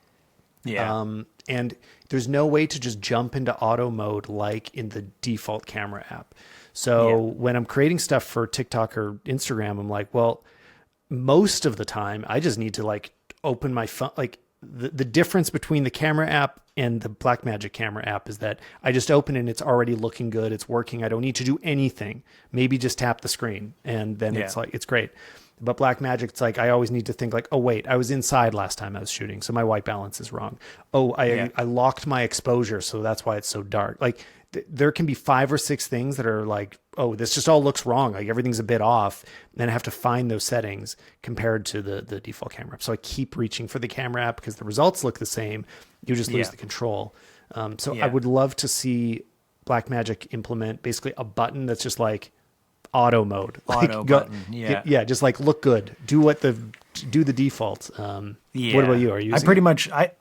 Yeah. And there's no way to just jump into auto mode like in the default camera app. So when I'm creating stuff for TikTok or Instagram, I'm like, well, most of the time I just need to like open my phone. Like the difference between the camera app and the Blackmagic camera app is that I just open it and it's already looking good. It's working. I don't need to do anything. Maybe just tap the screen, and then it's like, it's great. But Blackmagic, it's like I always need to think like, oh wait, I was inside last time I was shooting, so my white balance is wrong. Oh, I locked my exposure, so that's why it's so dark. Like there can be 5 or 6 things that are like, oh, this just all looks wrong. Like everything's a bit off. And then I have to find those settings compared to the default camera app. So I keep reaching for the camera app because the results look the same. You just lose the control. I would love to see Blackmagic implement basically a button that's just like auto mode. Auto button. Yeah. Just like look good. Do the default. What about you? Are you using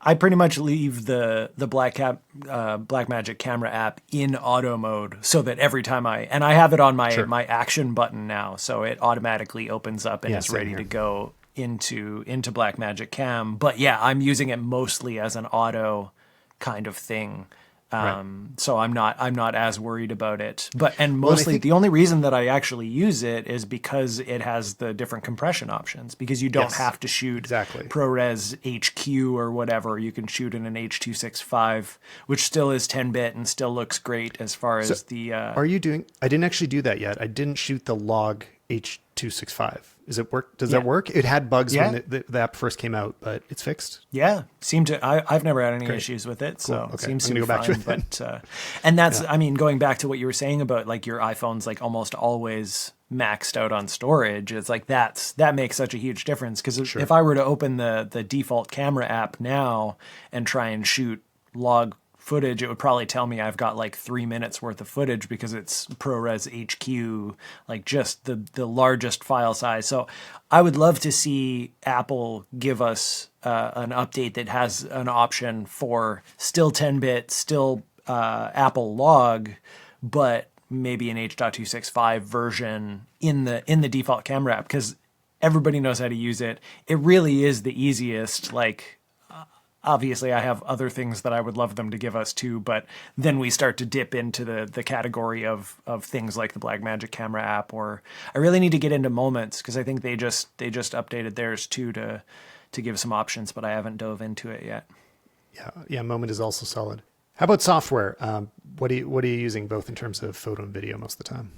I pretty much leave the Blackmagic camera app in auto mode, so that every time I have it on my action button now, so it automatically opens up and is ready to go into Blackmagic Cam. But yeah, I'm using it mostly as an auto kind of thing. So I'm not as worried about it, mostly the only reason that I actually use it is because it has the different compression options, because you don't have to shoot ProRes HQ or whatever. You can shoot in an H.265, which still is 10-bit and still looks great as far as the, I didn't actually do that yet. I didn't shoot the log H.265. Does it work? Does that work? It had bugs when the app first came out, but it's fixed. Yeah, I've never had any issues with it, so it seems to be fine. But and that's going back to what you were saying about like your iPhone's like almost always maxed out on storage. It's like that makes such a huge difference, because if I were to open the default camera app now and try and shoot log footage, it would probably tell me I've got like 3 minutes worth of footage because it's ProRes HQ, like just the largest file size. So I would love to see Apple give us an update that has an option for still 10-bit, still Apple log, but maybe an H.265 version in the default camera app, because everybody knows how to use it. It really is the easiest. Like, obviously I have other things that I would love them to give us too, but then we start to dip into the category of things like the Blackmagic camera app, or I really need to get into Moments, because I think they just updated theirs too to give some options, but I haven't dove into it yet. Yeah, Moment is also solid. How about software? What are you using both in terms of photo and video most of the time?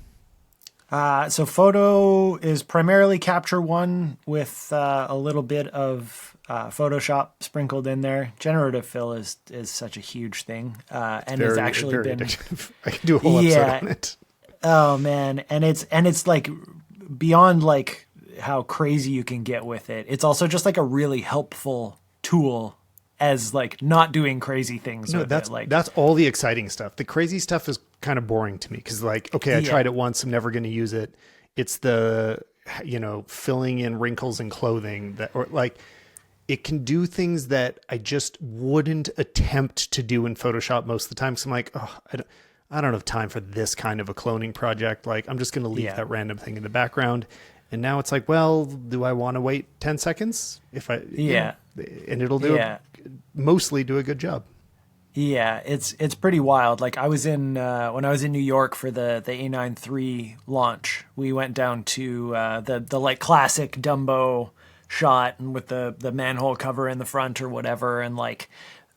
So photo is primarily Capture One with a little bit of Photoshop sprinkled in there. Generative fill is such a huge thing, and it's actually very been addictive. I can do a whole episode on it. Oh man, and it's like beyond like how crazy you can get with it. It's also just like a really helpful tool as like not doing crazy things with it. Like, that's all the exciting stuff. The crazy stuff is kind of boring to me, because like, okay, I tried it once, I'm never going to use it. It's the, filling in wrinkles in clothing that, or like, it can do things that I just wouldn't attempt to do in Photoshop most of the time. So I'm like, oh, I don't have time for this kind of a cloning project. Like, I'm just going to leave that random thing in the background. And now it's like, well, do I want to wait 10 seconds? And it'll mostly do a good job. Yeah, it's pretty wild. Like I was in when I was in New York for the A9 III launch, we went down to the like classic Dumbo shot, and with the manhole cover in the front or whatever, and like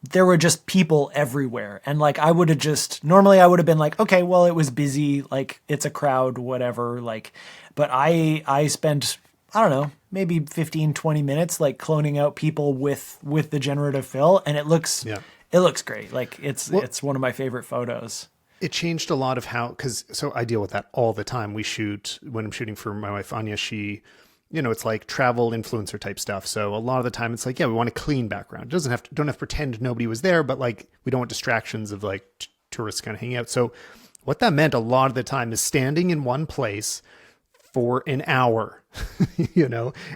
there were just people everywhere. And like I would have normally I would have been like, okay, well, it was busy, like it's a crowd, whatever, like, but I spent, I don't know, maybe 15, 20 minutes like cloning out people with the generative fill, and it looks great. Like it's one of my favorite photos. It changed a lot of so I deal with that all the time. When I'm shooting for my wife Anya, she, it's like travel influencer type stuff. So a lot of the time it's like, we want a clean background. It don't have to pretend nobody was there, but like we don't want distractions of like tourists kind of hanging out. So what that meant a lot of the time is standing in one place for an hour,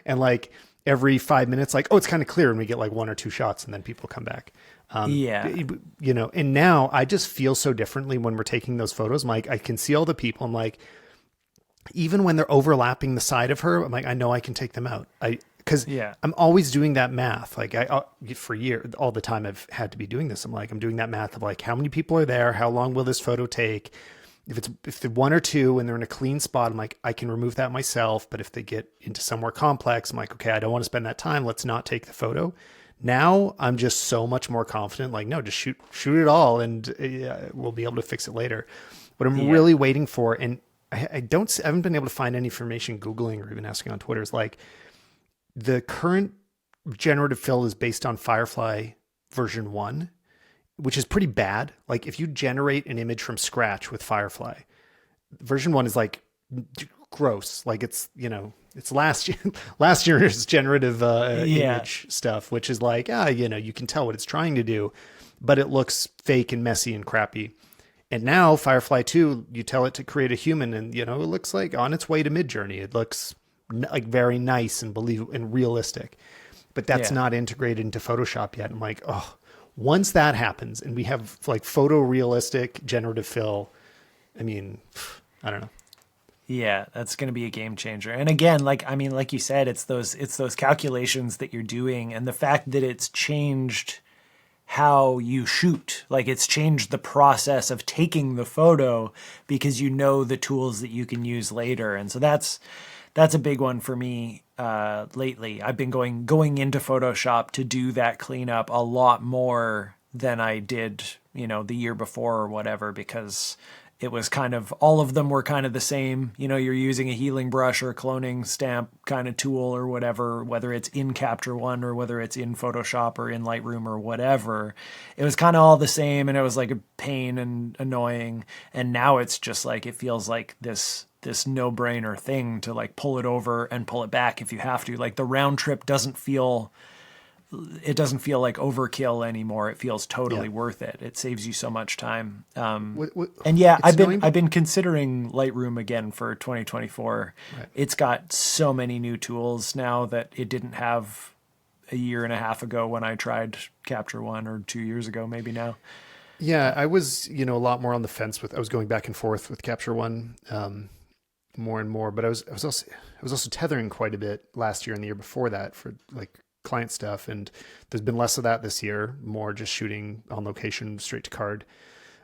and like every 5 minutes, like, oh, it's kind of clear. And we get like 1 or 2 shots and then people come back. And now I just feel so differently when we're taking those photos. I'm like, I can see all the people. I'm like, even when they're overlapping the side of her, I'm like, I know I can take them out. Because I'm always doing that math. Like for years, all the time I've had to be doing this. I'm like, I'm doing that math of like, how many people are there? How long will this photo take? If they're 1 or 2 and they're in a clean spot, I'm like, I can remove that myself. But if they get into somewhere complex, I'm like, okay, I don't want to spend that time. Let's not take the photo. Now I'm just so much more confident. Like, no, just shoot it all, and we'll be able to fix it later. What I'm really waiting for, and I haven't been able to find any information Googling or even asking on Twitter, is like the current generative fill is based on Firefly version 1, which is pretty bad. Like if you generate an image from scratch with Firefly, version 1 is like gross. Like it's, it's last year's generative image stuff, which is like, you can tell what it's trying to do, but it looks fake and messy and crappy. And now Firefly 2, you tell it to create a human, and it looks like on its way to Midjourney. It looks like very nice and believable and realistic, but that's not integrated into Photoshop yet. I'm like, oh, once that happens and we have like photorealistic generative fill, I mean, I don't know. Yeah, that's going to be a game changer. And again, like you said, it's those calculations that you're doing, and the fact that it's changed how you shoot. Like it's changed the process of taking the photo because the tools that you can use later. And so that's a big one for me lately. I've been going into Photoshop to do that cleanup a lot more than I did, the year before or whatever, because it was kind of, all of them were kind of the same. You're using a healing brush or a cloning stamp kind of tool or whatever, whether it's in Capture One or whether it's in Photoshop or in Lightroom or whatever. It was kind of all the same, and it was like a pain and annoying. And now it's just like, it feels like this no-brainer thing to like pull it over and pull it back if you have to. Like the round trip doesn't feel it doesn't feel like overkill anymore. It feels totally Yeah. worth it. It saves you so much time. What, And yeah, it's annoying, I've been considering Lightroom again for 2024. right. It's got so many new tools now that it didn't have a year and a half ago when I tried Capture One, or 2 years ago, maybe now. Yeah, I was, a lot more on the fence I was going back and forth with Capture One, more and more, but I was also tethering quite a bit last year and the year before that for like client stuff. And there's been less of that this year, more just shooting on location straight to card.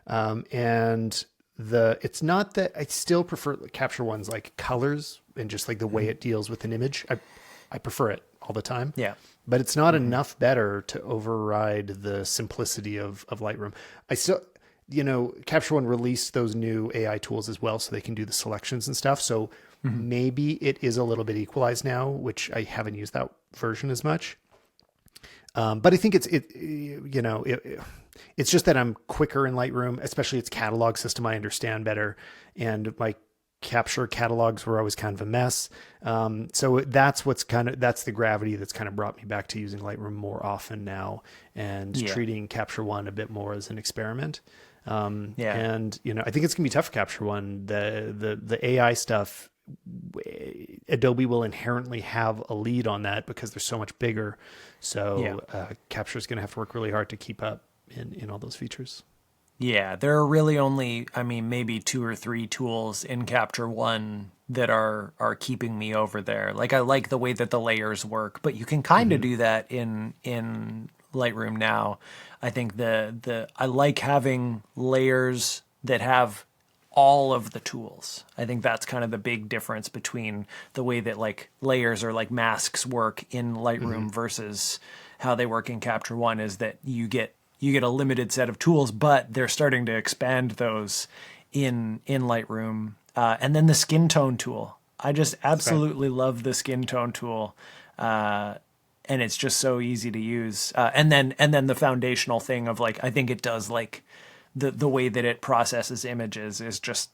And it's not that I still prefer Capture One's like colors and just like the way it deals with an image. I prefer it all the time. Yeah. But it's not enough better to override the simplicity of Lightroom. I still, Capture One released those new AI tools as well, so they can do the selections and stuff. So maybe it is a little bit equalized now, which I haven't used that version as much. But I think it's just that I'm quicker in Lightroom, especially its catalog system. I understand better, and my capture catalogs were always kind of a mess. So that's that's the gravity that's kind of brought me back to using Lightroom more often now, and treating Capture One a bit more as an experiment. And I think it's gonna be tough for Capture One. The AI stuff, Adobe will inherently have a lead on that because they're so much bigger. So Capture is gonna have to work really hard to keep up in all those features. Yeah, there are really only, maybe 2 or 3 tools in Capture One that are keeping me over there. Like, I like the way that the layers work, but you can kind of do that in Lightroom now. I think I like having layers that have all of the tools. I think that's kind of the big difference between the way that like layers or like masks work in Lightroom versus how they work in Capture One, is that you get a limited set of tools, but they're starting to expand those in Lightroom. And then the skin tone tool. I just absolutely love the skin tone tool. And it's just so easy to use. And then the foundational thing of like, I think it does like the way that it processes images is just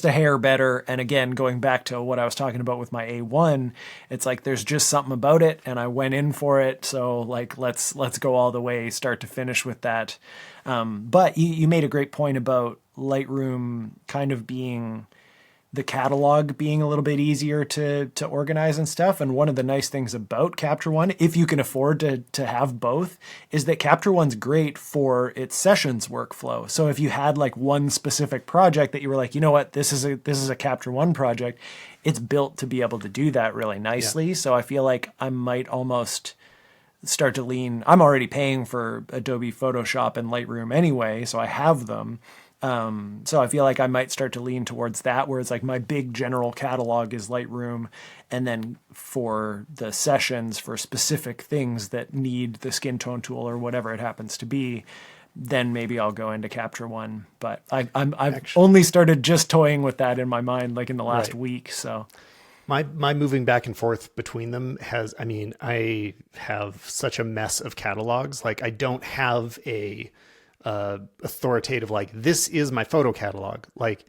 a hair better. And again, going back to what I was talking about with my A1, it's like there's just something about it, and I went in for it. So like let's go all the way, start to finish with that. But you made a great point about Lightroom kind of being the catalog being a little bit easier to organize and stuff. And one of the nice things about Capture One, if you can afford to have both, is that Capture One's great for its sessions workflow. So if you had like one specific project that you were like, you know what, this is a Capture One project, it's built to be able to do that really nicely. Yeah. So I feel like I might almost start to lean. I'm already paying for Adobe Photoshop and Lightroom anyway, so I have them. So I feel like I might start to lean towards that, where it's like my big general catalog is Lightroom, and then for the sessions for specific things that need the skin tone tool or whatever it happens to be, then maybe I'll go into Capture One. But I've only started just toying with that in my mind like in the last week. So my moving back and forth between them I have such a mess of catalogs. Like, I don't have a authoritative, like, this is my photo catalog. Like,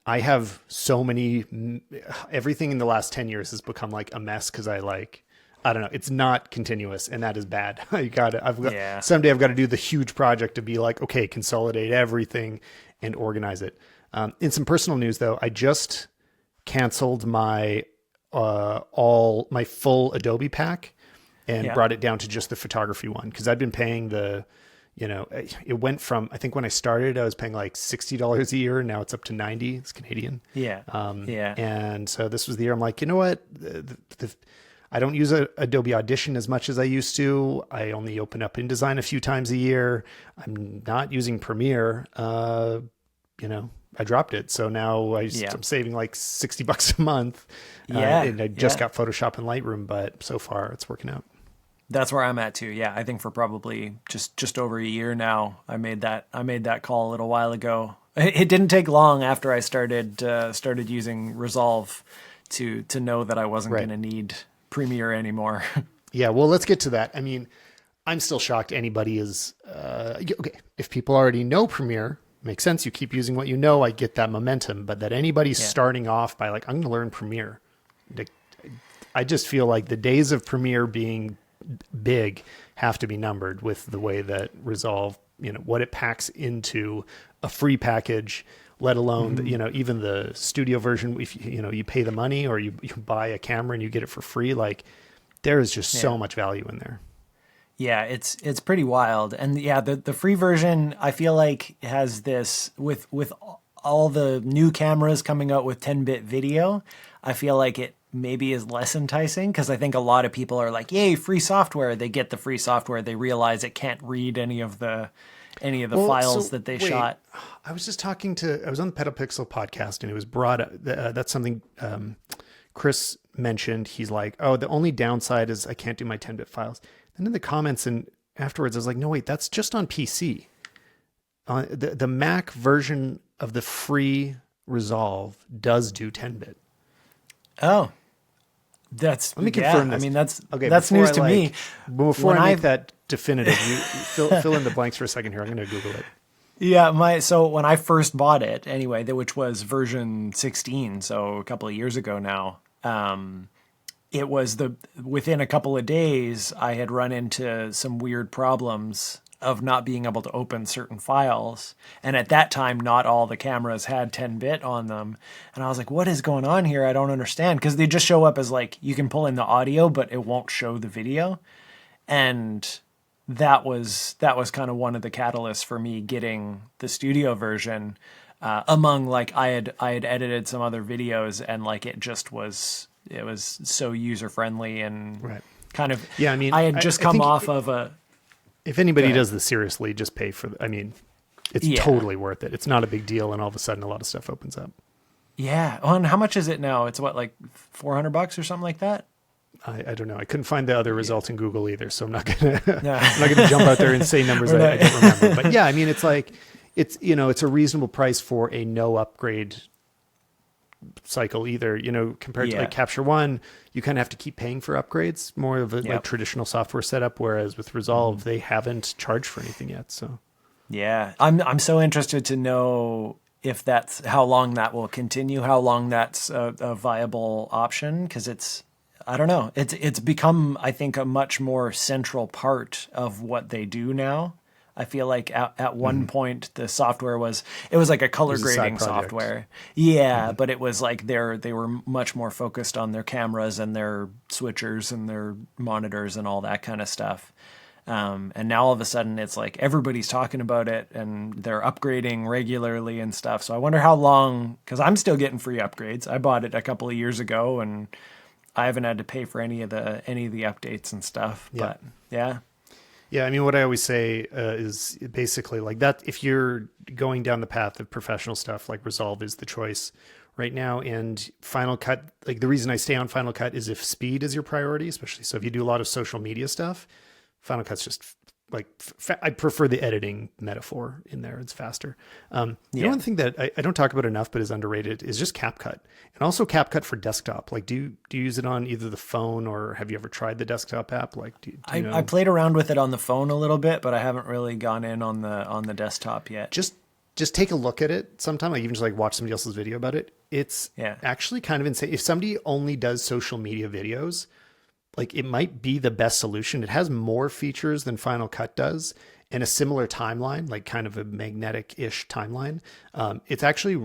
I have so many, everything in the last 10 years has become like a mess. Cause I don't know, it's not continuous, and that is bad. Someday I've got to do the huge project to be like, okay, consolidate everything and organize it. In some personal news though, I just canceled my full Adobe pack and brought it down to just the photography one. Cause I've been paying it went from, I think when I started, I was paying like $60 a year, and now it's up to 90. It's Canadian. Yeah. And so this was the year I'm like, you know what? I don't use Adobe Audition as much as I used to. I only open up InDesign a few times a year. I'm not using Premiere. I dropped it. So now I'm saving like $60 a month. And I just got Photoshop and Lightroom, but so far it's working out. That's where I'm at too. Yeah, I think for probably just over a year now. I made that call a little while ago. It didn't take long after I started using Resolve to know that I wasn't going to need Premiere anymore. Yeah, well, let's get to that. I mean, I'm still shocked anybody is okay. If people already know Premiere, makes sense. You keep using what you know. I get that momentum, but that anybody's starting off by like, I'm going to learn Premiere. I just feel like the days of Premiere being big have to be numbered with the way that Resolve, what it packs into a free package, let alone, even the studio version. If you pay the money or you buy a camera and you get it for free, like there is just so much value in there. Yeah, it's pretty wild. And yeah, the free version, I feel like has this with all the new cameras coming out with 10-bit video, I feel like it maybe is less enticing because I think a lot of people are like, yay, free software. They get the free software. They realize it can't read any of the files that they shot. I was just I was on the Pedal Pixel podcast and it was brought up. That's something Chris mentioned. He's like, oh, the only downside is I can't do my 10-bit files. And in the comments and afterwards, I was like, no, wait, that's just on PC. The Mac version of the free Resolve does do 10-bit. Oh, let me confirm this. I mean, that's news to me. Before I make that definitive, you fill in the blanks for a second here. I'm going to Google it. Yeah, so when I first bought it, anyway, which was version 16, so a couple of years ago now, it was within a couple of days, I had run into some weird problems of not being able to open certain files. And at that time, not all the cameras had 10-bit on them. And I was like, what is going on here? I don't understand. Because they just show up as like, you can pull in the audio, but it won't show the video. And that was kind of one of the catalysts for me getting the studio version. Among like, I had edited some other videos and like, it was so user friendly and kind of, yeah, I mean, I had just come off of a, if anybody does this seriously, just pay for it's totally worth it. It's not a big deal. And all of a sudden a lot of stuff opens up. Yeah. Oh, and how much is it now? It's what, like $400 or something like that? I don't know. I couldn't find the other results in Google either. So I'm not going to jump out there and say numbers I don't remember. But yeah, I mean, it's like, it's a reasonable price for a no upgrade cycle either, compared to like Capture One, you kind of have to keep paying for upgrades, more of a like traditional software setup, whereas with Resolve, they haven't charged for anything yet. So yeah, I'm so interested to know if that's how long that will continue, how long that's a viable option, because I don't know, it's become, I think, a much more central part of what they do now. I feel like at one point the software was like a color grading software. Yeah, but it was like they were much more focused on their cameras and their switchers and their monitors and all that kind of stuff. And now all of a sudden it's like everybody's talking about it and they're upgrading regularly and stuff. So I wonder how long, because I'm still getting free upgrades. I bought it a couple of years ago and I haven't had to pay for any of the updates and stuff. Yeah. But yeah. Yeah, I mean, what I always say is basically like that. If you're going down the path of professional stuff, like Resolve is the choice right now. And Final Cut, like the reason I stay on Final Cut is if speed is your priority, especially. So if you do a lot of social media stuff, Final Cut's just like, I prefer the editing metaphor in there. It's faster. The one thing that I don't talk about enough, but is underrated is just CapCut, and also CapCut for desktop. Like, do you use it on either the phone or have you ever tried the desktop app? Like, do you know? I played around with it on the phone a little bit, but I haven't really gone in on the desktop yet. Just take a look at it sometime. Like even just like watch somebody else's video about it. It's actually kind of insane. If somebody only does social media videos, like it might be the best solution. It has more features than Final Cut does and a similar timeline, like kind of a magnetic-ish timeline. It's actually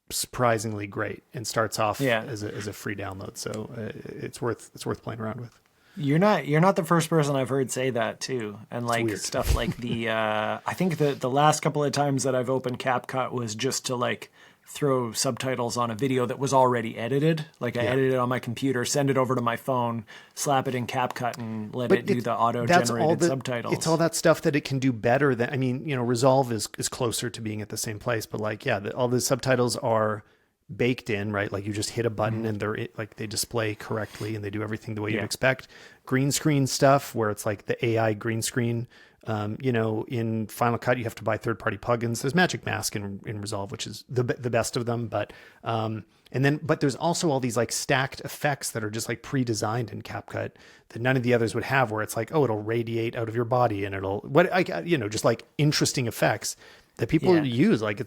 surprisingly great and starts off as a free download. So it's worth playing around with. You're not the first person I've heard say that too. And like stuff like I think the last couple of times that I've opened CapCut was just to like throw subtitles on a video that was already edited. Like I edited it on my computer, send it over to my phone, slap it in CapCut and let it do the auto-generated subtitles. It's all that stuff that it can do better than, I mean, Resolve is closer to being at the same place, but like, all the subtitles are baked in, right? Like you just hit a button and they display correctly and they do everything the way you'd expect. Green screen stuff where it's like the AI green screen. In Final Cut, you have to buy third-party plugins. There's Magic Mask in Resolve, which is the best of them. But there's also all these like stacked effects that are just like pre-designed in CapCut that none of the others would have, where it's like, oh, it'll radiate out of your body and just like interesting effects that people use. Like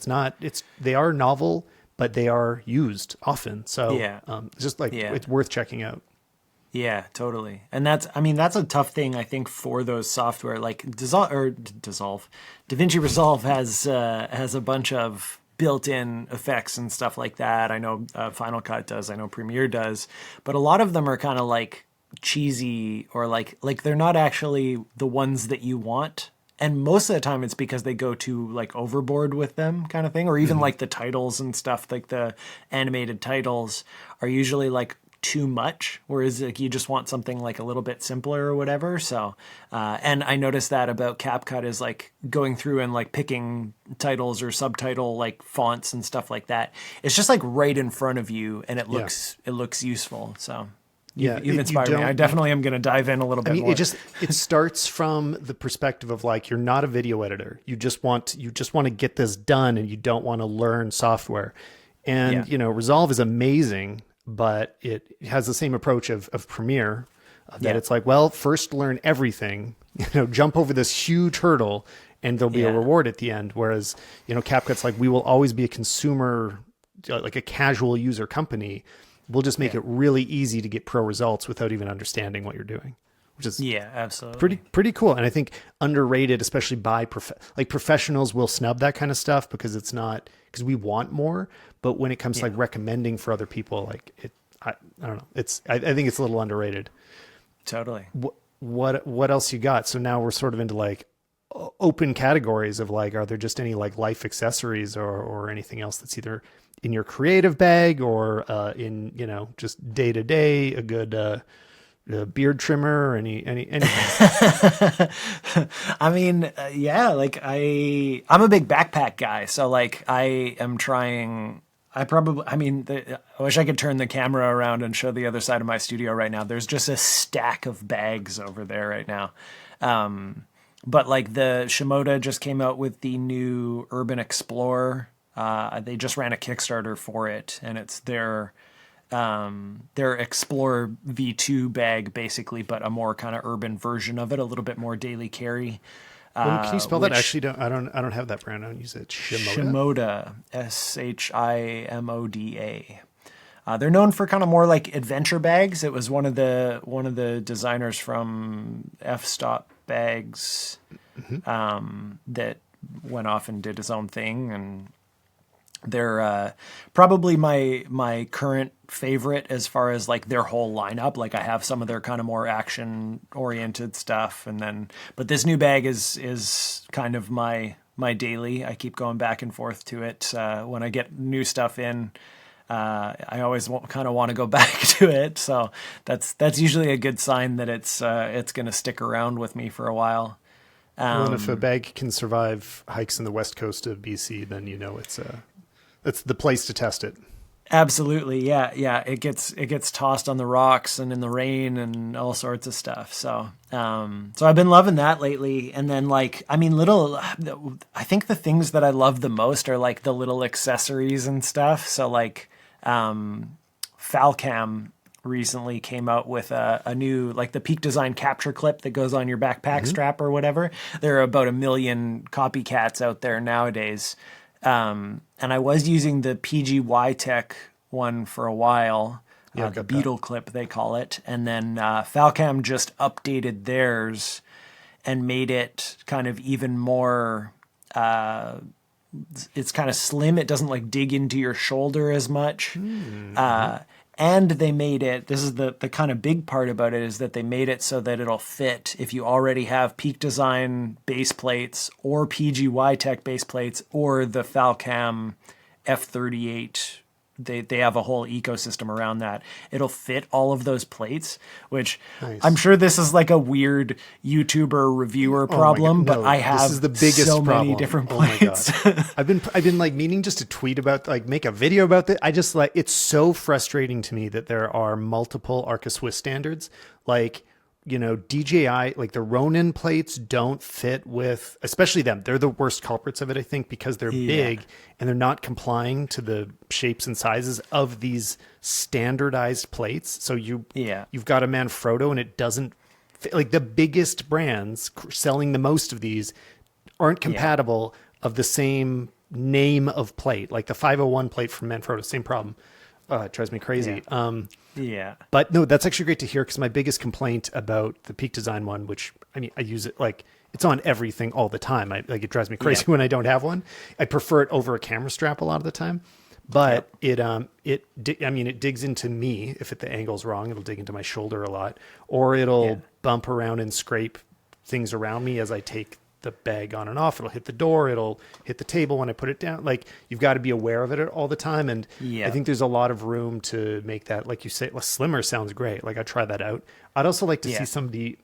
they are novel, but they are used often. So it's just like, it's worth checking out. Yeah, totally. And I mean, that's a tough thing, I think, for those software like Dissolve. DaVinci Resolve has a bunch of built-in effects and stuff like that. I know Final Cut does. I know Premiere does. But a lot of them are kind of like cheesy, or like they're not actually the ones that you want. And most of the time it's because they go too like overboard with them, kind of thing. Or even like the titles and stuff, like the animated titles are usually like too much, whereas like you just want something like a little bit simpler or whatever. So and I noticed that about CapCut is like going through and like picking titles or subtitle like fonts and stuff like that. It's just like right in front of you, and it looks useful. So you've inspired me. I definitely am going to dive in a little bit more. It starts from the perspective of like, you're not a video editor. You just want to get this done, and you don't want to learn software. And Resolve is amazing, but it has the same approach of Premiere, that it's like, well, first learn everything, jump over this huge hurdle, and there'll be a reward at the end. Whereas, CapCut's like, we will always be a consumer, like a casual user company. We'll just make it really easy to get pro results without even understanding what you're doing, which is absolutely pretty cool. And I think underrated, especially by professionals will snub that kind of stuff because we want more. But when it comes to like recommending for other people, like I don't know. I think it's a little underrated. Totally. What else you got? So now we're sort of into like open categories of like, are there just any like life accessories or anything else that's either in your creative bag or in just day to day, a good beard trimmer or anything? I mean, like I'm a big backpack guy, so like I am trying. I wish I could turn the camera around and show the other side of my studio right now. There's just a stack of bags over there right now. But like the Shimoda just came out with the new Urban Explorer. They just ran a Kickstarter for it, and it's their Explorer V2 bag basically, but a more kind of urban version of it, a little bit more daily carry. Can you spell that? Actually, I don't have that brand. I don't use it. Shimoda, Shimoda. They're known for kind of more like adventure bags. It was one of the designers from F-Stop Bags that went off and did his own thing, and they're probably my current favorite as far as like their whole lineup. Like I have some of their kind of more action oriented stuff, but this new bag is kind of my daily. I keep going back and forth to it when I get new stuff in. I always kind of want to go back to it, so that's usually a good sign that it's going to stick around with me for a while. And if a bag can survive hikes in the west coast of BC, then it's the place to test it. Absolutely, yeah. It gets tossed on the rocks and in the rain and all sorts of stuff. So I've been loving that lately. And then I think the things that I love the most are like the little accessories and stuff. So like Falcam recently came out with a new, like the Peak Design capture clip that goes on your backpack strap or whatever. There are about 1 million copycats out there nowadays. And I was using the PGY Tech one for a while, the Beetle clip they call it. And then Falcam just updated theirs and made it kind of even more, it's kind of slim. It doesn't like dig into your shoulder as much. And they made it, this is the kind of big part about it, is that they made it so that it'll fit if you already have Peak Design base plates or PGY Tech base plates or the Falcam F38. They have a whole ecosystem around that. It'll fit all of those plates, which nice. I'm sure this is like a weird YouTuber reviewer problem, but I have this is the biggest so problem. Many different plates. Oh my God. I've been like meaning just to tweet about, like make a video about that. I just like, it's so frustrating to me that there are multiple Arca Swiss standards. Like, DJI, like the Ronin plates don't fit with, especially them. They're the worst culprits of it, I think, because they're big and they're not complying to the shapes and sizes of these standardized plates. So you've got a Manfrotto and it doesn't fit. Like the biggest brands selling the most of these aren't compatible of the same name of plate. Like the 501 plate from Manfrotto, same problem. It drives me crazy. Yeah. But no, that's actually great to hear, because my biggest complaint about the Peak Design one, which I mean, I use it like it's on everything all the time. It drives me crazy when I don't have one. I prefer it over a camera strap a lot of the time. But it digs into me. If the angle's wrong, it'll dig into my shoulder a lot, or it'll bump around and scrape things around me as I take the bag on and off. It'll hit the door. It'll hit the table when I put it down. Like, you've got to be aware of it all the time. And I think there's a lot of room to make that, like you say, slimmer sounds great. Like, I'd try that out. I'd also like to see somebody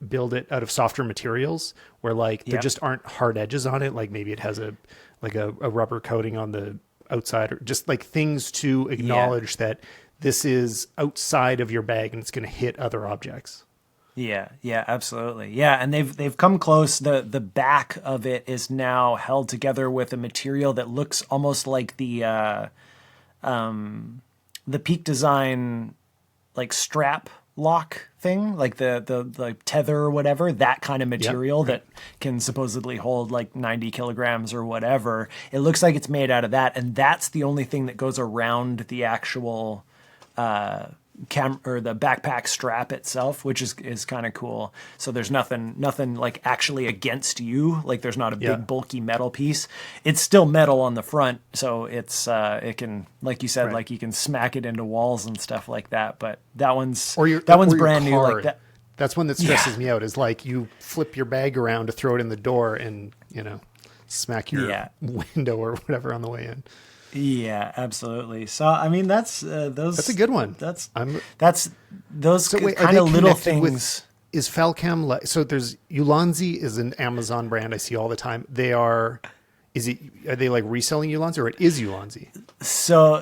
build it out of softer materials where like there just aren't hard edges on it. Like maybe it has a rubber coating on the outside, or just like things to acknowledge that this is outside of your bag and it's going to hit other objects. Yeah, absolutely. Yeah, and they've come close. The back of it is now held together with a material that looks almost like the Peak Design like strap lock thing, like the tether or whatever, that kind of material that can supposedly hold like 90 kilograms or whatever. It looks like it's made out of that, and that's the only thing that goes around the actual or the backpack strap itself, which is kind of cool. So there's nothing like actually against you. Like, there's not a big bulky metal piece. It's still metal on the front, so it's it can, like you said, like you can smack it into walls and stuff like that. But that one's brand new. Like that. That's one that stresses me out. Is like you flip your bag around to throw it in the door and smack your window or whatever on the way in. Yeah, absolutely. So I mean, that's a good one. That's those kind of little things. Is Falcam so? There's Ulanzi is an Amazon brand I see all the time. Are they like reselling Ulanzi, or it is Ulanzi? So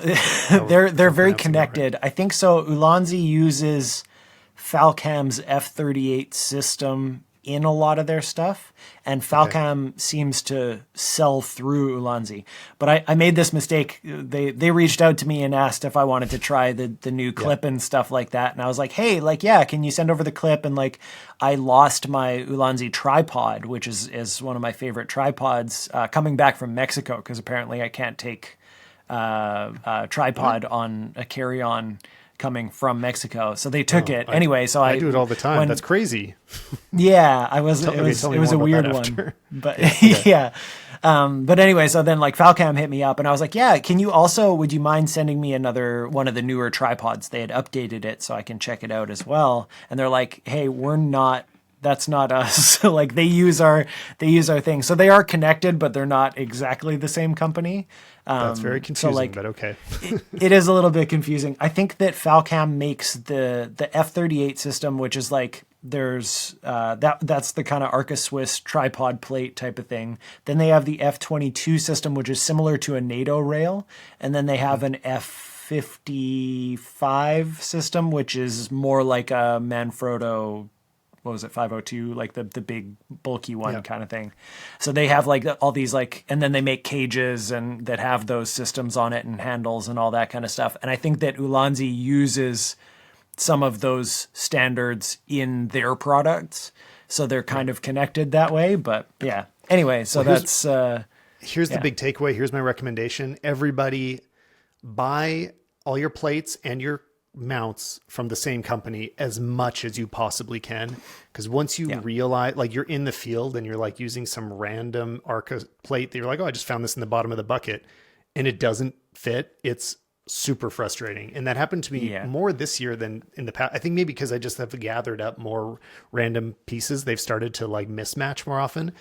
they're very connected. Right? I think so. Ulanzi uses Falcam's F38 system in a lot of their stuff, and Falcam seems to sell through Ulanzi. But I made this mistake. They reached out to me and asked if I wanted to try the new clip and stuff like that. And I was like, hey, like, can you send over the clip? And like, I lost my Ulanzi tripod, which is one of my favorite tripods, coming back from Mexico, because apparently I can't take a tripod on a carry-on coming from Mexico. So they took it anyway. So I do it all the time. That's crazy. Yeah, it was a weird one, but but anyway, so then like Falcam hit me up and I was like, would you mind sending me another one of the newer tripods? They had updated it so I can check it out as well. And they're like, hey, that's not us. Like they use our thing. So they are connected, but they're not exactly the same company. That's very confusing, but okay. it is a little bit confusing. I think that Falcam makes the F38 system, which is like there's that's the kind of Arca Swiss tripod plate type of thing. Then they have the F22 system, which is similar to a NATO rail, and then they have an F55 system, which is more like a Manfrotto. What was it, 502, like the big bulky one kind of thing. So they have like all these like, and then they make cages and that have those systems on it and handles and all that kind of stuff. And I think that Ulanzi uses some of those standards in their products, so they're kind of connected that way. But anyway, so here's the big takeaway. Here's my recommendation. Everybody buy all your plates and your mounts from the same company as much as you possibly can, because once you realize, like, you're in the field and you're like using some random Arca plate that you're like, I just found this in the bottom of the bucket, and it doesn't fit, it's super frustrating. And that happened to me more this year than in the past. I think maybe because I just have gathered up more random pieces, they've started to like mismatch more often.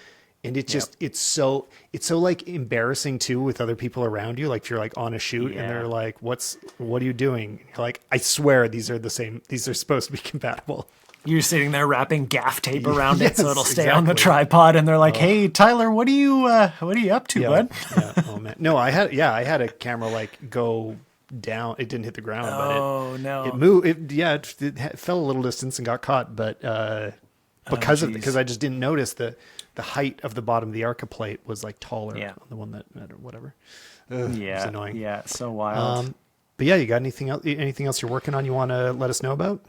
And it just, it's so like embarrassing too with other people around you. Like if you're like on a shoot and they're like, what are you doing? You're like, I swear these are the same. These are supposed to be compatible. You're sitting there wrapping gaff tape around it so it'll stay on the tripod. And they're like, hey, Tyler, what are you up to, bud? Oh man. No, I had a camera like go down. It didn't hit the ground, but it moved. It fell a little distance and got caught, but because I just didn't notice the height of the bottom of the Arca plate was like taller on the one that or whatever. It's annoying. Yeah, so wild. But you got anything else you're working on you want to let us know about?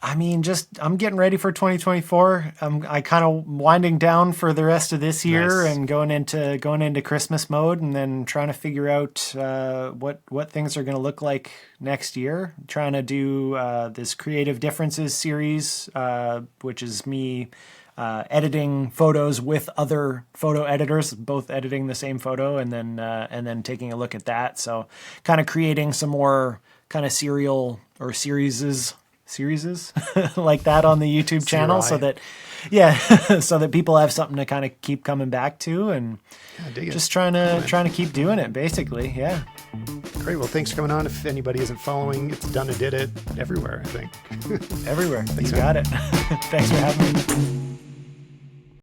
I mean, just I'm getting ready for 2024. I kind of winding down for the rest of this year Nice. and going into Christmas mode, and then trying to figure out what things are going to look like next year. Trying to do this Creative Differences series, which is me editing photos with other photo editors, both editing the same photo, and then taking a look at that. So, kind of creating some more kind of serial or series like that on the YouTube channel, so that so that people have something to kind of keep coming back to, and just trying to keep doing it, basically. Yeah. Great. Well, thanks for coming on. If anybody isn't following, it's Done and Did It everywhere, I think. Everywhere. Thanks, You got it. Thanks for having me.